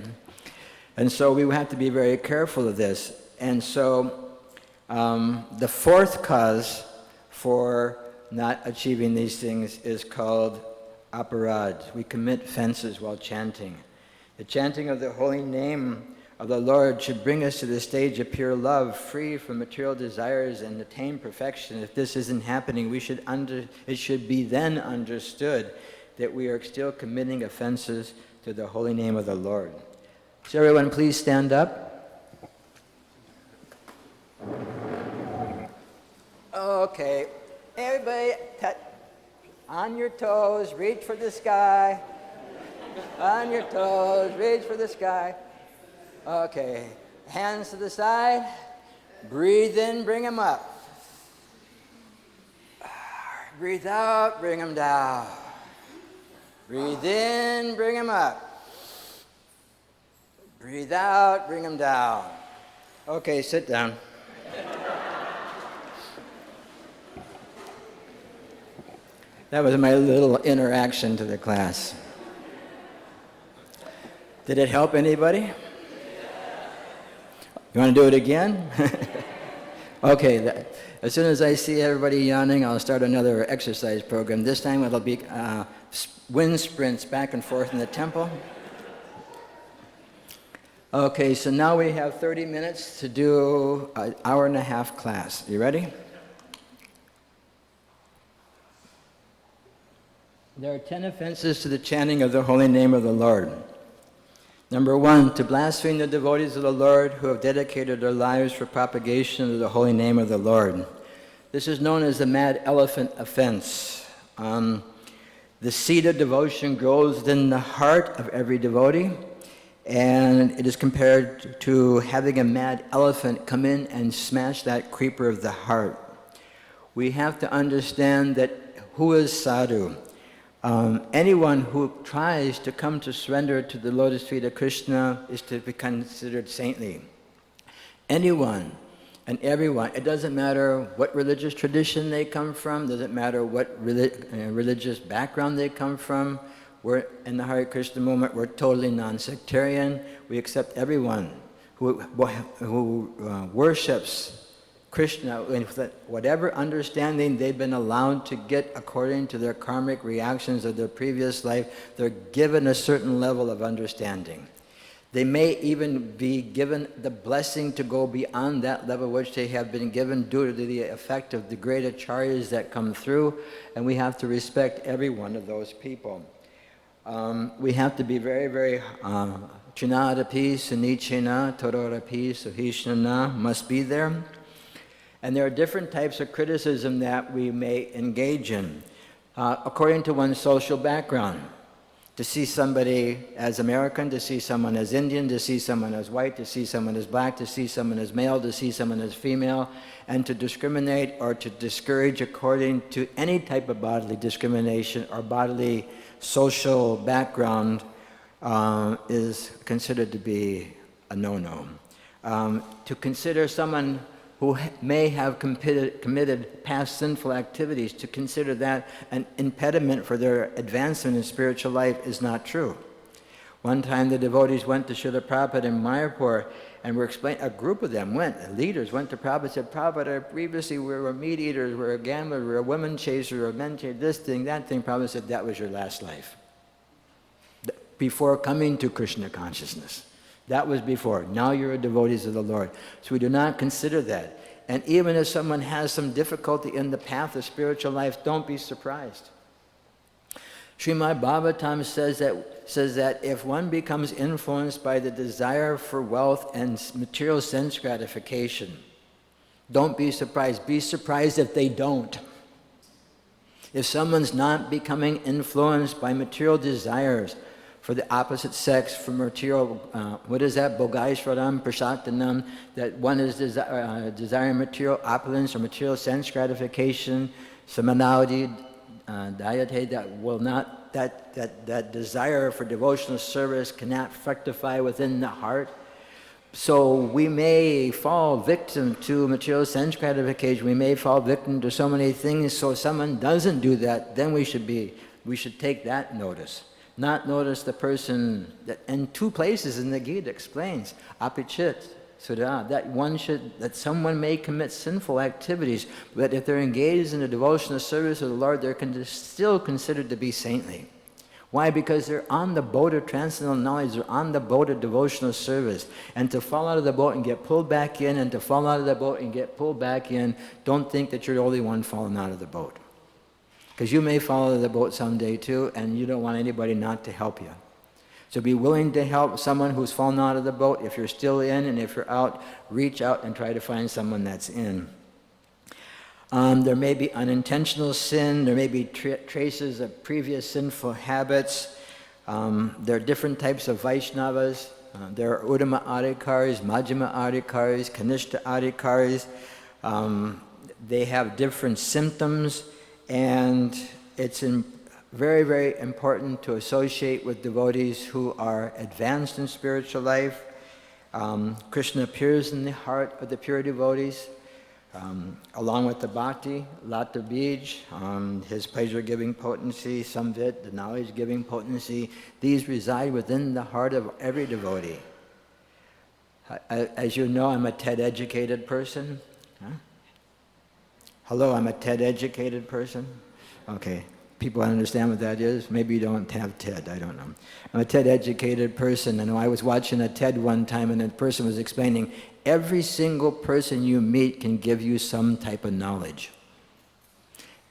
And so we have to be very careful of this. And so the fourth cause for not achieving these things is called aparad. We commit offenses while chanting. The chanting of the holy name of the Lord should bring us to the stage of pure love, free from material desires, and attain perfection. If this isn't happening, it should be then understood that we are still committing offenses to the holy name of the Lord. So everyone, please stand up. Okay, everybody, on your toes, reach for the sky. On your toes, reach for the sky. Okay, hands to the side. Breathe in, bring them up. Breathe out, bring them down. Breathe in, bring them up. Breathe out, bring them down. Okay, sit down. That was my little interaction to the class. Did it help anybody? You want to do it again? Okay, as soon as I see everybody yawning, I'll start another exercise program. This time it'll be wind sprints back and forth in the temple. Okay, so now we have 30 minutes to do an hour-and-a-half class. You ready? There are 10 offenses to the chanting of the holy name of the Lord. Number 1, to blaspheme the devotees of the Lord who have dedicated their lives for propagation of the holy name of the Lord. This is known as the mad elephant offense. The seed of devotion grows within the heart of every devotee, and it is compared to having a mad elephant come in and smash that creeper of the heart. We have to understand that who is sadhu? Anyone who tries to come to surrender to the lotus feet of Krishna is to be considered saintly. Anyone and everyone, it doesn't matter what religious tradition they come from, doesn't matter what religious background they come from. We're in the Hare Krishna movement, we're totally non-sectarian. We accept everyone who worships Krishna, with whatever understanding they've been allowed to get according to their karmic reactions of their previous life. They're given a certain level of understanding. They may even be given the blessing to go beyond that level which they have been given due to the effect of the great acharyas that come through, and we have to respect every one of those people. We have to be very, very chinadapi, sunichina, tororapi, suhishnana must be there. And there are different types of criticism that we may engage in according to one's social background. To see somebody as American, to see someone as Indian, to see someone as white, to see someone as black, to see someone as male, to see someone as female, and to discriminate or to discourage according to any type of bodily discrimination or bodily social background is considered to be a no-no. To consider someone who may have committed past sinful activities, to consider that an impediment for their advancement in spiritual life is not true. One time the devotees went to Srila Prabhupada in Mayapur, and a group of them leaders went to Prabhupada and said, Prabhupada, previously we were meat eaters, we were gamblers, we were women chasers, we were men chasers, this thing, that thing. Prabhupada said, that was your last life. Before coming to Krishna consciousness. That was before. Now you're a devotee of the Lord. So we do not consider that. And even if someone has some difficulty in the path of spiritual life, don't be surprised. Srimad Bhagavatam says that says that if one becomes influenced by the desire for wealth and material sense gratification, don't be surprised. Be surprised if they don't. If someone's not becoming influenced by material desires for the opposite sex, for material, what is that? Bhogaishvaram, prashaktanam, that one is desiring material opulence or material sense gratification, samanality, dayate, that will not, that desire for devotional service cannot fructify within the heart. So we may fall victim to material sense gratification. We may fall victim to so many things. So if someone doesn't do that, then we should take that notice. Not notice the person that, in two places in the Gita explains, apichit, sudha, that someone may commit sinful activities, but if they're engaged in the devotional service of the Lord, they're still considered to be saintly. Why? Because they're on the boat of transcendental knowledge, they're on the boat of devotional service. And to fall out of the boat and get pulled back in, and to fall out of the boat and get pulled back in, don't think that you're the only one falling out of the boat. Because you may fall out of the boat someday too, and you don't want anybody not to help you. So be willing to help someone who's fallen out of the boat. If you're still in, and if you're out, reach out and try to find someone that's in. There may be unintentional sin, there may be traces of previous sinful habits. There are different types of Vaishnavas. There are Uttama Adhikaris, Majjhima Adhikaris, Kanishta Adhikaris. They have different symptoms, and it's very, very important to associate with devotees who are advanced in spiritual life. Krishna appears in the heart of the pure devotees. Along with the bhakti, lata bij, his pleasure-giving potency, samvit, the knowledge-giving potency, these reside within the heart of every devotee. As you know, I'm a TED-educated person. Huh? Hello, I'm a TED-educated person. Okay, people understand what that is? Maybe you don't have TED, I don't know. I'm a TED-educated person, and I was watching a TED one time, and the person was explaining, every single person you meet can give you some type of knowledge.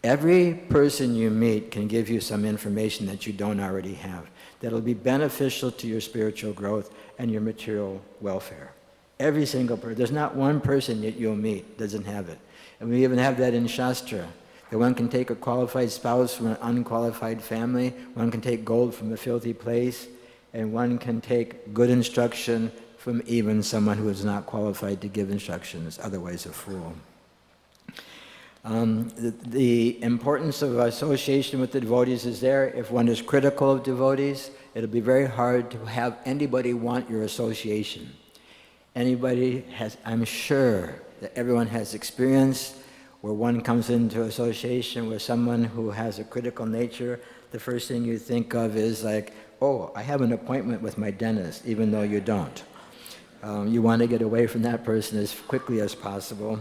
Every person you meet can give you some information that you don't already have, that'll be beneficial to your spiritual growth and your material welfare. Every single person. There's not one person that you'll meet doesn't have it. And we even have that in Shastra, that one can take a qualified spouse from an unqualified family, one can take gold from a filthy place, and one can take good instruction from even someone who is not qualified to give instructions, otherwise a fool. The importance of association with the devotees is there. If one is critical of devotees, it'll be very hard to have anybody want your association. Anybody has, I'm sure that everyone has experience where one comes into association with someone who has a critical nature. The first thing you think of is like, oh, I have an appointment with my dentist, even though you don't. You want to get away from that person as quickly as possible.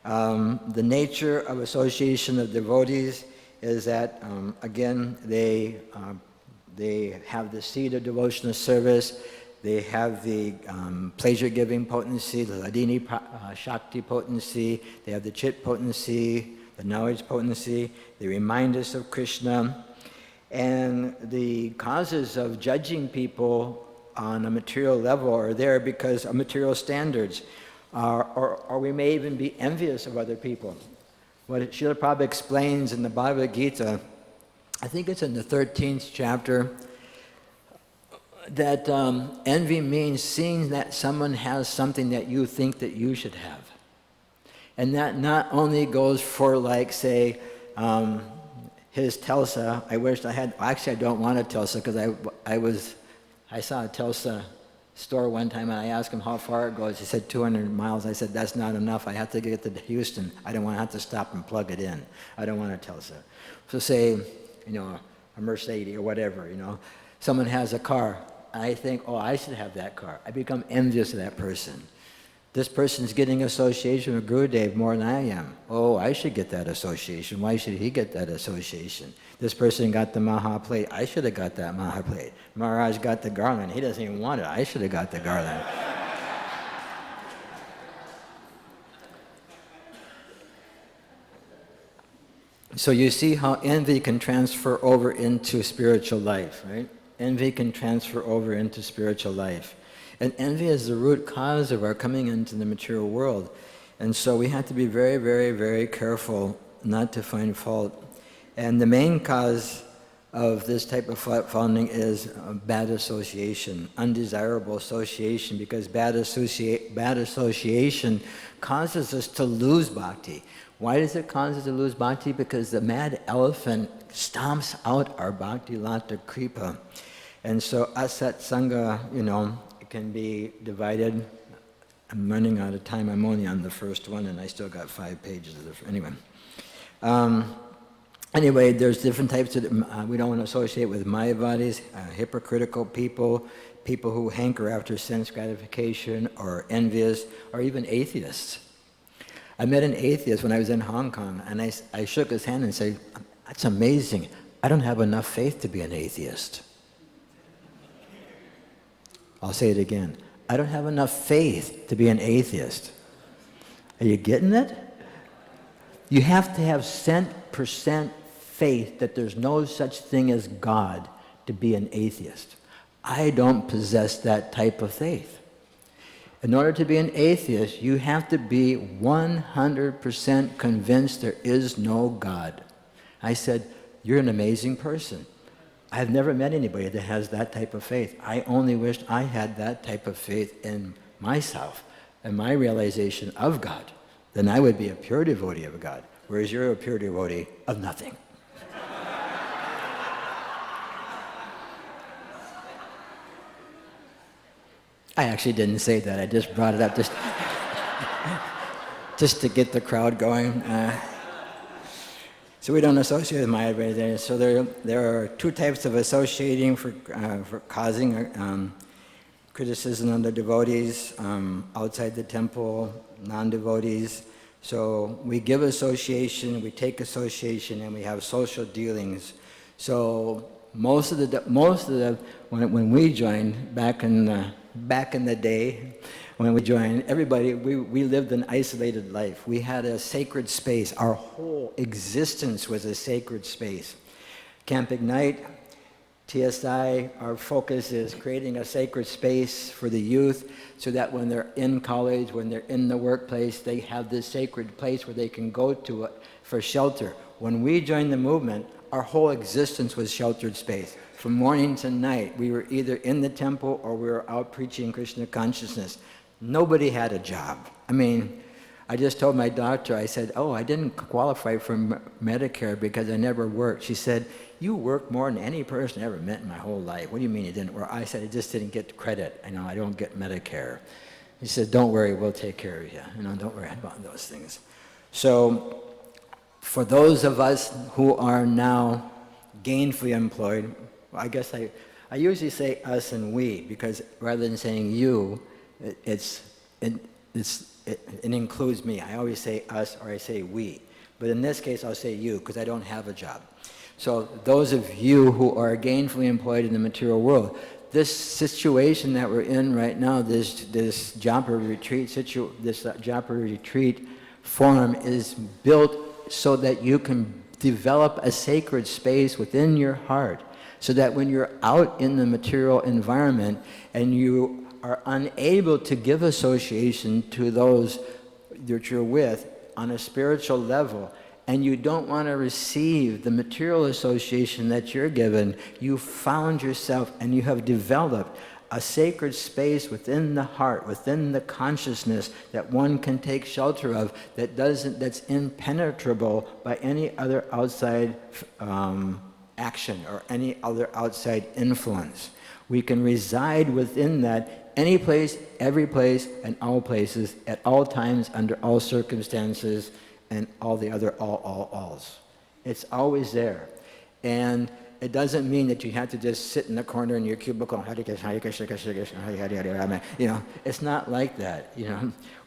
The nature of association of devotees is that, again, they have the seed of devotional service, they have the pleasure-giving potency, the ladini shakti potency, they have the chit potency, the knowledge potency, they remind us of Krishna, and the causes of judging people on a material level are there because of material standards, or we may even be envious of other people. What Srila Prabhupada explains in the Bhagavad Gita, I think it's in the 13th chapter, that envy means seeing that someone has something that you think that you should have. And that not only goes for, like, say, his Telsa. I wish I had, actually I don't want a Telsa because I saw a Telsa store one time and I asked him how far it goes. He said 200 miles. I said, that's not enough. I have to get to Houston. I don't want to have to stop and plug it in. I don't want a Telsa. So say, you know, a Mercedes or whatever, you know. Someone has a car. I think, oh, I should have that car. I become envious of that person. This person's getting association with Gurudev more than I am. Oh, I should get that association. Why should he get that association? This person got the Maha plate. I should have got that Maha plate. Maharaj got the garland. He doesn't even want it. I should have got the garland. So you see how envy can transfer over into spiritual life, right? envy can transfer over into spiritual life. And envy is the root cause of our coming into the material world. And so we have to be very, very, very careful not to find fault. And the main cause of this type of founding is bad association, undesirable association, because bad association causes us to lose bhakti. Why does it cause us to lose bhakti? Because the mad elephant stomps out our bhakti lata kripa. And so asat sangha, it can be divided. I'm running out of time. I'm only on the first one, and I still got 5 pages of this. Anyway, there's different types of, we don't want to associate with mayavadis, hypocritical people, people who hanker after sense gratification, or envious, or even atheists. I met an atheist when I was in Hong Kong, and I shook his hand and said, "That's amazing. I don't have enough faith to be an atheist." I'll say it again. I don't have enough faith to be an atheist. Are you getting it? You have to have % faith that there's no such thing as God to be an atheist. I don't possess that type of faith. In order to be an atheist, you have to be 100% convinced there is no God. I said, "You're an amazing person. I've never met anybody that has that type of faith. I only wished I had that type of faith in myself and my realization of God. Then I would be a pure devotee of God, whereas you're a pure devotee of nothing." I actually didn't say that. I just brought it up just to get the crowd going. So we don't associate with Mayavada. So there are 2 types of associating for causing criticism of the devotees, outside the temple, non-devotees. So we give association, we take association, and we have social dealings. So most of the when we joined back in the day, when we joined, everybody, we lived an isolated life. We had a sacred space. Our whole existence was a sacred space. Camp Ignite, TSI, our focus is creating a sacred space for the youth so that when they're in college, when they're in the workplace, they have this sacred place where they can go to it for shelter. When we joined the movement, our whole existence was sheltered space. From morning to night, we were either in the temple or we were out preaching Krishna consciousness. Nobody had a job. I mean, I just told my doctor, I said, "Oh, I didn't qualify for Medicare because I never worked." She said, "You work more than any person I ever met in my whole life. What do you mean you didn't work?" I said, "I just didn't get credit. I don't get Medicare." He said, "Don't worry, we'll take care of you. Don't worry about those things." So for those of us who are now gainfully employed, I guess I usually say us and we, because rather than saying you, it includes me. I always say us or I say we. But in this case, I'll say you, because I don't have a job. So those of you who are gainfully employed in the material world, this situation that we're in right now, this Japa retreat forum is built so that you can develop a sacred space within your heart, so that when you're out in the material environment and you are unable to give association to those that you're with on a spiritual level, and you don't want to receive the material association that you're given, you found yourself and you have developed a sacred space within the heart, within the consciousness that one can take shelter of, that's impenetrable by any other outside action or any other outside influence. We can reside within that any place, every place, and all places, at all times, under all circumstances, and all the other alls. It's always there. And it doesn't mean that you have to just sit in the corner in your cubicle, Hare Krishna, Hare Krishna, Krishna Krishna, Hare Hare, Hare Rama. It's not like that.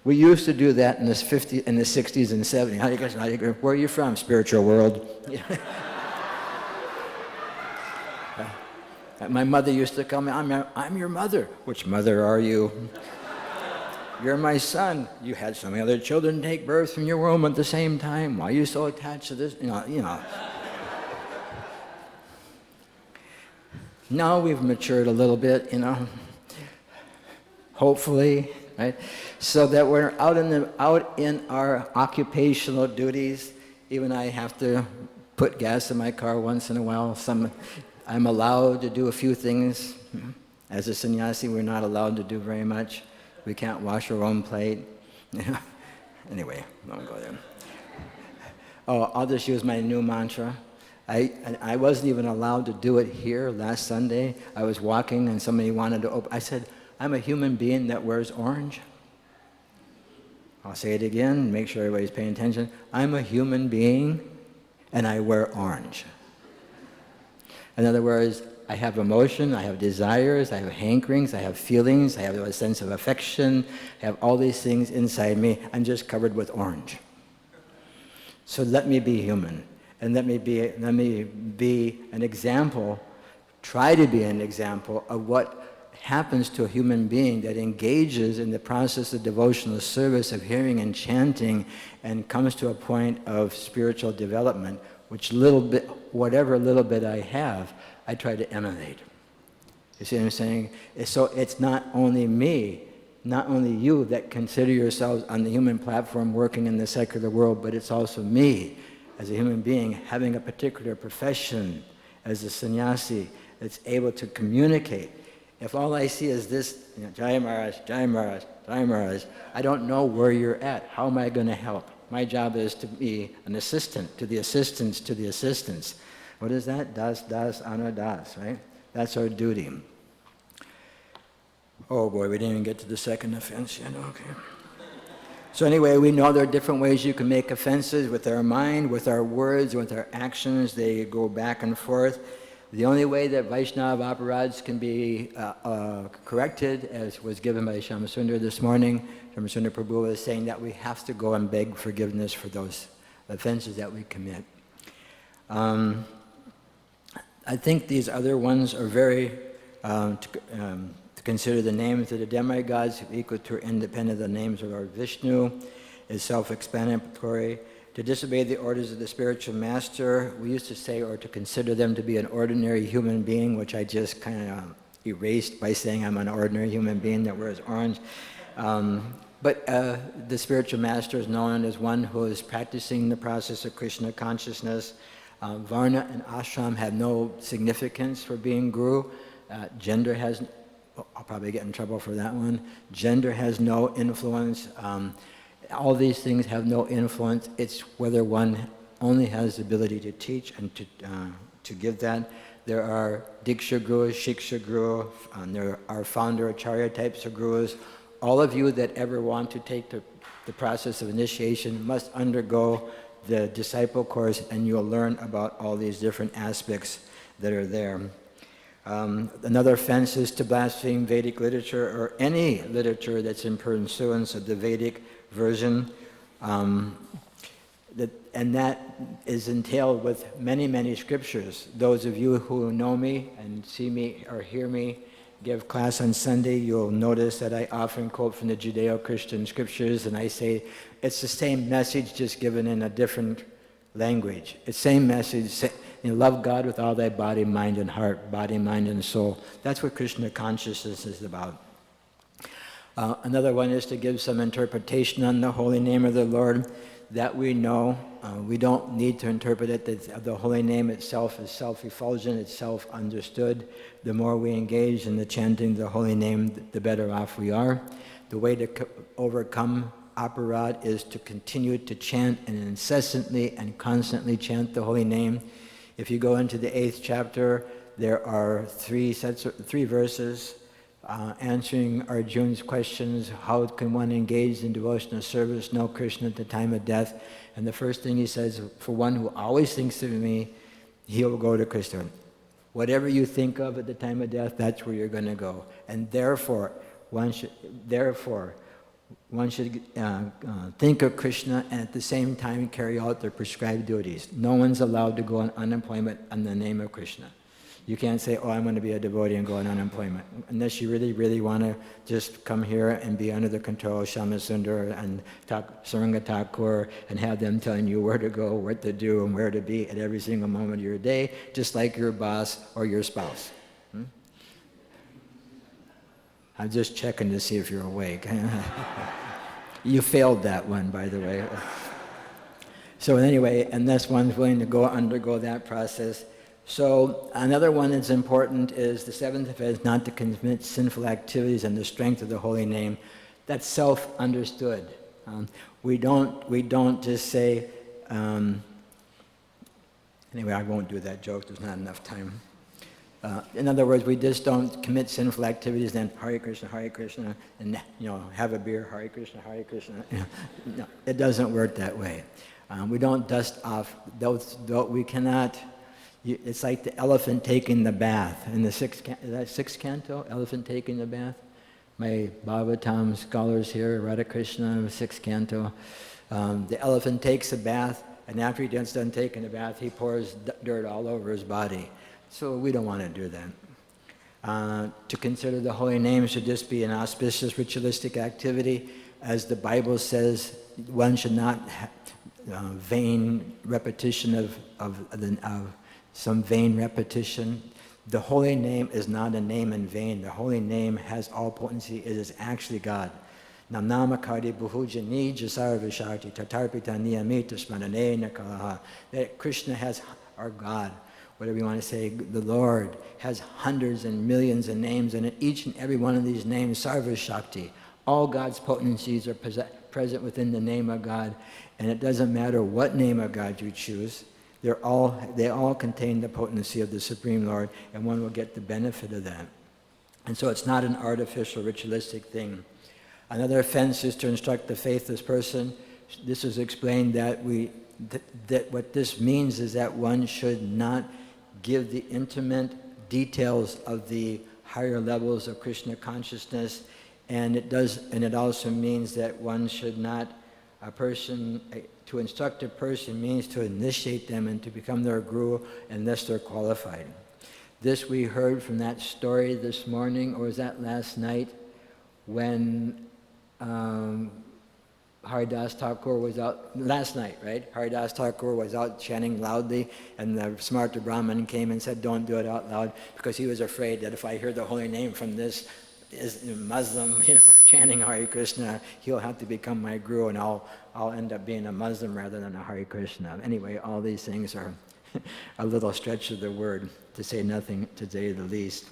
We used to do that in the 60s and 70s. Hare Krishna, Hare Krishna. Where are you from? Spiritual world. My mother used to call me, I'm your mother. Which mother are you? You're my son. You had so many other children take birth from your womb at the same time. Why are you so attached to this? Now we've matured a little bit, hopefully, right? So that we're out in our occupational duties. Even I have to put gas in my car once in a while. I'm allowed to do a few things. As a sannyasi, we're not allowed to do very much. We can't wash our own plate. Anyway, I won't go there. Oh, I'll just use my new mantra. I wasn't even allowed to do it here last Sunday. I was walking and somebody wanted to open. I said, I'm a human being that wears orange. I'll say it again, make sure everybody's paying attention. I'm a human being and I wear orange. In other words, I have emotion, I have desires, I have hankerings, I have feelings, I have a sense of affection, I have all these things inside me. I'm just covered with orange. So let me be human, and let me be an example, try to be an example of what happens to a human being that engages in the process of devotional service, of hearing and chanting, and comes to a point of spiritual development, which whatever little bit I have, I try to emanate. You see what I'm saying? So it's not only me, not only you that consider yourselves on the human platform working in the secular world, but it's also me as a human being having a particular profession as a sannyasi that's able to communicate. If all I see is this, Jai Maharaj, Jai Maharaj, Jai Maharaj, I don't know where you're at. How am I going to help? My job is to be an assistant to the assistants to the assistants. What is that? Das, ana, das, right? That's our duty. Oh boy, we didn't even get to the second offense yet, okay. So anyway, we know there are different ways you can make offenses with our mind, with our words, with our actions. They go back and forth. The only way that Vaishnava aparads can be corrected, as was given by Shyamasundar this morning, Shyamasundar Prabhu was saying that we have to go and beg forgiveness for those offenses that we commit. I think these other ones are very, to consider the names of the demigods equal to or independent of the names of Lord Vishnu is self-explanatory. To disobey the orders of the spiritual master, we used to say, or to consider them to be an ordinary human being, which I just kind of erased by saying I'm an ordinary human being that wears orange. But the spiritual master is known as one who is practicing the process of Krishna consciousness. Varna and ashram have no significance for being guru. Gender has, I'll probably get in trouble for that one. Gender has no influence. All these things have no influence. It's whether one only has the ability to teach and to give that. There are Diksha Gurus, Shiksha Guru, there are founder Acharya types of Gurus. All of you that ever want to take the process of initiation must undergo the disciple course, and you'll learn about all these different aspects that are there. Another offense is to blaspheme Vedic literature or any literature that's in pursuance of the Vedic version. And that is entailed with many, many scriptures. Those of you who know me and see me or hear me give class on Sunday, you'll notice that I often quote from the Judeo-Christian scriptures, and I say it's the same message, just given in a different language. It's the same message, love God with all thy body, mind, and heart, body, mind, and soul. That's what Krishna consciousness is about. Another one is to give some interpretation on the holy name of the Lord that we know. We don't need to interpret it. The holy name itself is self-effulgent, it's self-understood. The more we engage in the chanting of the holy name, the better off we are. The way to overcome aparad is to continue to chant and incessantly and constantly chant the holy name. If you go into the 8th chapter, there are three verses answering Arjuna's questions. How can one engage in devotional service, know Krishna at the time of death? And the first thing he says, for one who always thinks of me, he will go to Krishna. Whatever you think of at the time of death, that's where you're going to go. And therefore, one should think of Krishna and at the same time carry out their prescribed duties. No one's allowed to go on unemployment in the name of Krishna. You can't say, oh, I'm going to be a devotee and go on unemployment, unless you really, really want to just come here and be under the control of Shyamasundar and Saranga Thakur and have them telling you where to go, what to do, and where to be at every single moment of your day, just like your boss or your spouse. I'm just checking to see if you're awake. You failed that one, by the way. So anyway, unless one's willing to undergo that process. So another one that's important is the seventh offense, not to commit sinful activities in the strength of the holy name. That's self-understood. We don't just say, anyway, I won't do that joke, there's not enough time. In other words, we just don't commit sinful activities, then Hare Krishna, and have a beer, Hare Krishna, Hare Krishna. No, it doesn't work that way. We don't dust off, we cannot, it's like the elephant taking the bath. In the sixth canto, elephant taking the bath? My Bhagavatam scholars here, Radha Krishna, sixth canto. The elephant takes a bath, and after he gets done taking a bath, he pours dirt all over his body. So we don't want to do that. To consider the holy name should just be an auspicious ritualistic activity. As the Bible says, one should not have vain repetition of some vain repetition. The holy name is not a name in vain. The holy name has all potency. It is actually God. Namnamakadi buhujani jasarvishati tatarpita niyamita smanane nakalaha. That Krishna has, our God, whatever you want to say, the Lord has hundreds and millions of names, and in each and every one of these names, Sarva Shakti. All God's potencies are present within the name of God, and it doesn't matter what name of God you choose. They all contain the potency of the Supreme Lord, and one will get the benefit of that. And so it's not an artificial, ritualistic thing. Another offense is to instruct the faithless person. This is explained that what this means is that one should not give the intimate details of the higher levels of Krishna consciousness, and it also means that one should not, to instruct a person means to initiate them and to become their guru unless they're qualified. This we heard from that story this morning, or was that last night, when Haridas Thakur was out, last night, right? Haridas Thakur was out chanting loudly, and the Smarta Brahman came and said, don't do it out loud, because he was afraid that if I hear the holy name from this Muslim, chanting Hare Krishna, he'll have to become my guru, and I'll end up being a Muslim rather than a Hare Krishna. Anyway, all these things are a little stretch of the word, to say nothing, to say the least.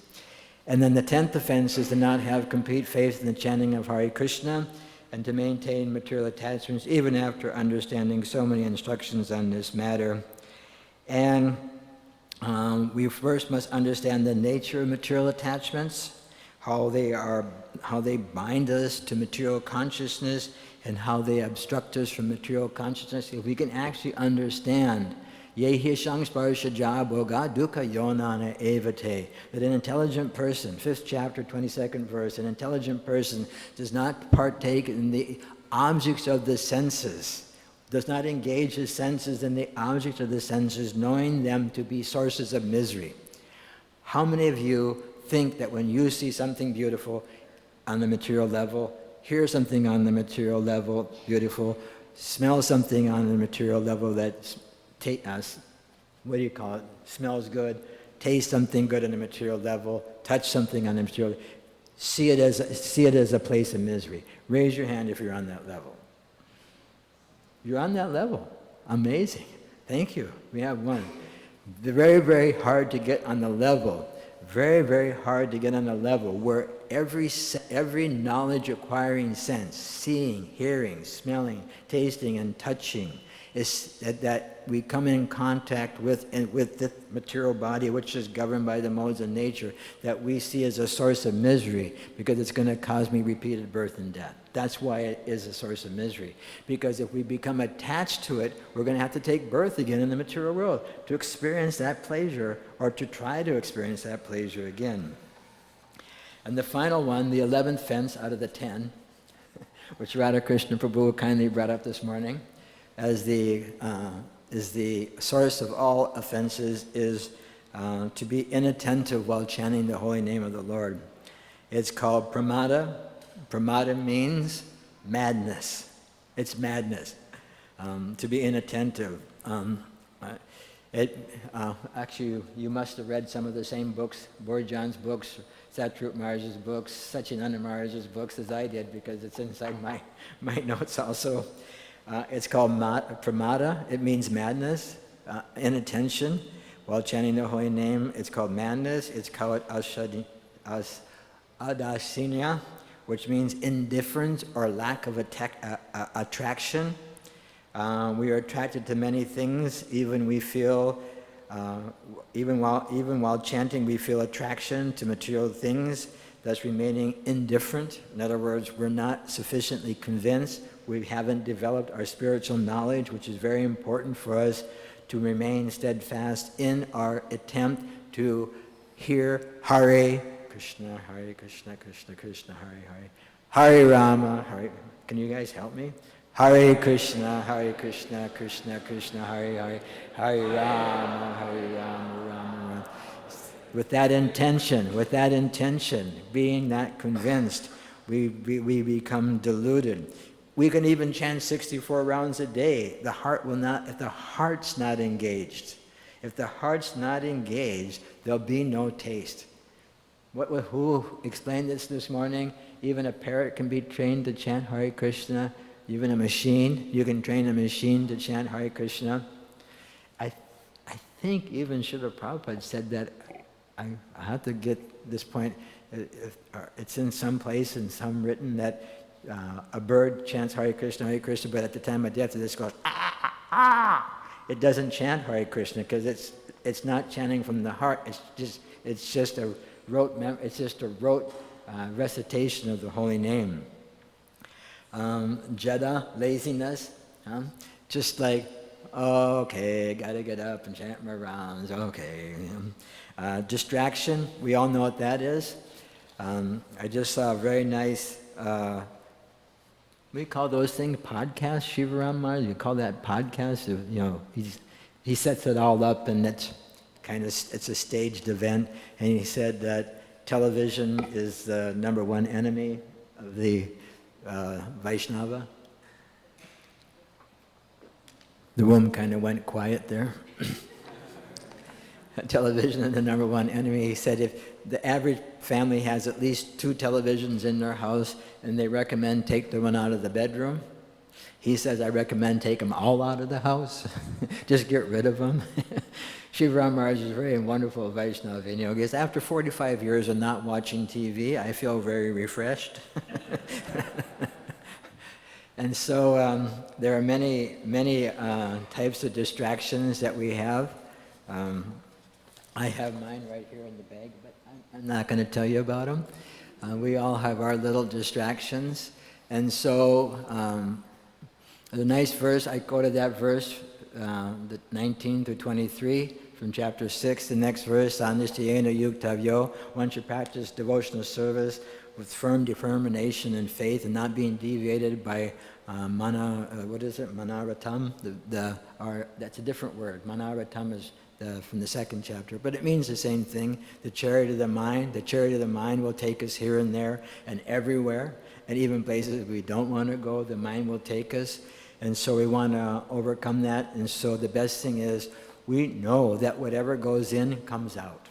And then the 10th offense is to not have complete faith in the chanting of Hare Krishna, and to maintain material attachments even after understanding so many instructions on this matter. And we first must understand the nature of material attachments, how they bind us to material consciousness, and how they obstruct us from material consciousness. If we can actually understand Yehi Shangsparsha Boga Dukkha Yonana Evate, that an intelligent person, 5th chapter, 22nd verse, an intelligent person does not partake in the objects of the senses, does not engage his senses in the objects of the senses, knowing them to be sources of misery. How many of you think that when you see something beautiful on the material level, hear something on the material level, beautiful, smell something on the material level that smells good, taste something good on the material level, touch something on the material level, see it as a place of misery? Raise your hand if you're on that level. You're on that level. Amazing. Thank you. We have one. Very, very hard to get on the level. Very, very hard to get on the level where every knowledge acquiring sense, seeing, hearing, smelling, tasting, and touching, is that we come in contact with the material body, which is governed by the modes of nature, that we see as a source of misery, because it's going to cause me repeated birth and death. That's why it is a source of misery. Because if we become attached to it, we're going to have to take birth again in the material world to experience that pleasure, or to try to experience that pleasure again. And the final one, the 11th fence out of the 10, which Radha Krishna Prabhu kindly brought up this morning, as the source of all offenses, is to be inattentive while chanting the holy name of the Lord. It's called pramada. Pramada means madness. It's madness, to be inattentive. Actually, you must have read some of the same books, Borjan's books, Sattvarup Maharaj's books, Satchidananda Maharaj's books as I did, because it's inside my notes also. It's called pramada. It means madness, inattention. While chanting the holy name, it's called madness. It's called adasinya, which means indifference or lack of attraction. We are attracted to many things. Even while chanting, we feel attraction to material things, thus remaining indifferent. In other words, we're not sufficiently convinced. We haven't developed our spiritual knowledge, which is very important for us to remain steadfast in our attempt to hear Hare Krishna, Krishna Krishna, Hare Rama, Hare. Can you guys help me? Hare Krishna, Krishna Krishna, Hare Rama, Rama Rama. With that intention, being that convinced, we become deluded. We can even chant 64 rounds a day. The heart will not, if the heart's not engaged. If the heart's not engaged, there'll be no taste. Who explained this morning? Even a parrot can be trained to chant Hare Krishna. Even a machine, you can train a machine to chant Hare Krishna. I think even Srila Prabhupada said that. I have to get this point. It's in some place, in some written, that a bird chants Hare Krishna, but at the time of death it just goes, ah, ah, ah. It doesn't chant Hare Krishna because it's not chanting from the heart. It's just a rote recitation of the holy name. Jada, laziness, just like, okay, gotta get up and chant my rounds, okay. Distraction, we all know what that is. I just saw a very nice, we call those things podcasts, Shivaram Maharaj, you call that podcast? He sets it all up, and it's a staged event, and he said that television is the #1 enemy of the Vaishnava. The room kind of went quiet there. Television is the #1 enemy. He said if the average family has at least 2 televisions in their house, and they recommend take the one out of the bedroom, he says, I recommend take them all out of the house. Just get rid of them. Shivaram Maharaj is a very wonderful Vaishnava. Because after 45 years of not watching TV, I feel very refreshed. And so there are many types of distractions that we have. I have mine right here in the bag, but I'm not going to tell you about them. We all have our little distractions. And so the nice verse, I quoted that verse, the 19 through 23 from chapter 6. The next verse, Anistayena yuktavyo, one should practice devotional service with firm determination and faith, and not being deviated by manaratam. That's a different word. Manaratam is from the 2nd chapter, but it means the same thing. The chariot of the mind. The chariot of the mind will take us here and there and everywhere, and even places we don't want to go, the mind will take us. And so we want to overcome that. And so the best thing is we know that whatever goes in comes out.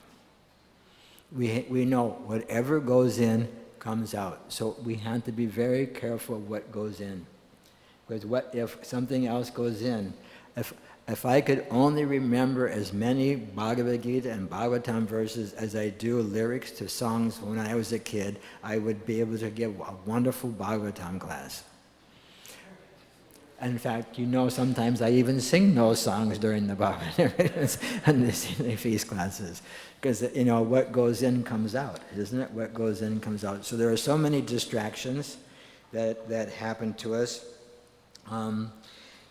We know whatever goes in comes out. So we have to be very careful what goes in. Because what if something else goes in? If I could only remember as many Bhagavad Gita and Bhagavatam verses as I do lyrics to songs when I was a kid, I would be able to give a wonderful Bhagavatam class. In fact, sometimes I even sing those songs during the Bhagavatam and the feast classes. Because, what goes in comes out, isn't it? What goes in comes out. So there are so many distractions that happen to us.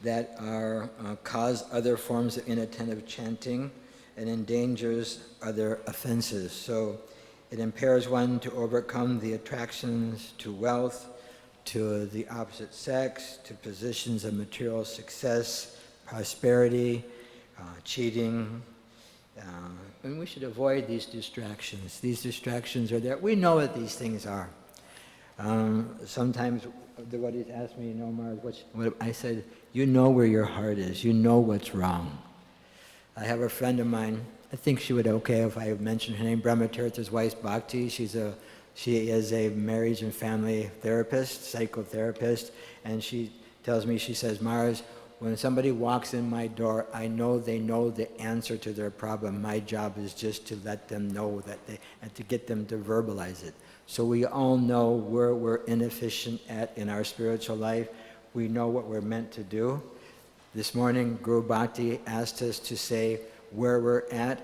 That cause other forms of inattentive chanting and endangers other offenses. So it impairs one to overcome the attractions to wealth, to the opposite sex, to positions of material success, prosperity, cheating. And we should avoid these distractions. These distractions are there. We know what these things are. Sometimes the devotees ask me, Maharaj, what I said, you know where your heart is. You know what's wrong. I have a friend of mine, I think she would okay if I mention her name, Brahmatirtha's wife, Bhakti. She is a marriage and family therapist, psychotherapist, and she tells me, she says, Maharaj, when somebody walks in my door, I know they know the answer to their problem. My job is just to let them know that and to get them to verbalize it. So we all know where we're inefficient at in our spiritual life. We know what we're meant to do. This morning, Guru Bhakti asked us to say where we're at,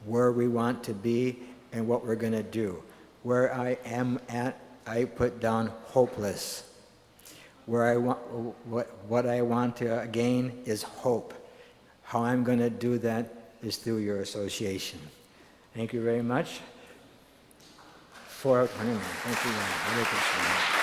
where we want to be, and what we're going to do. Where I am at, I put down hopeless. Where I want, what I want to gain is hope. How I'm going to do that is through your association. Thank you very much. Thank you. Hare Krishna.